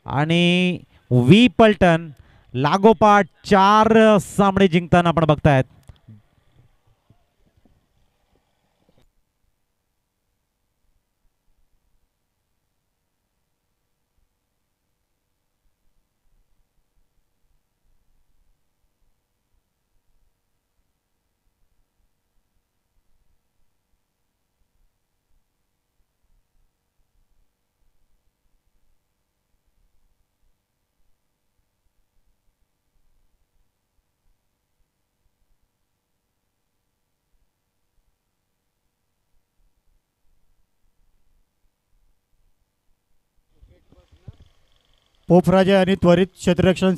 आणि व्ही पलटन लागोपाठ 4 सामने जिंकताना आपण बघतायत. पोफराजा यांनी त्वरित क्षेत्ररक्षण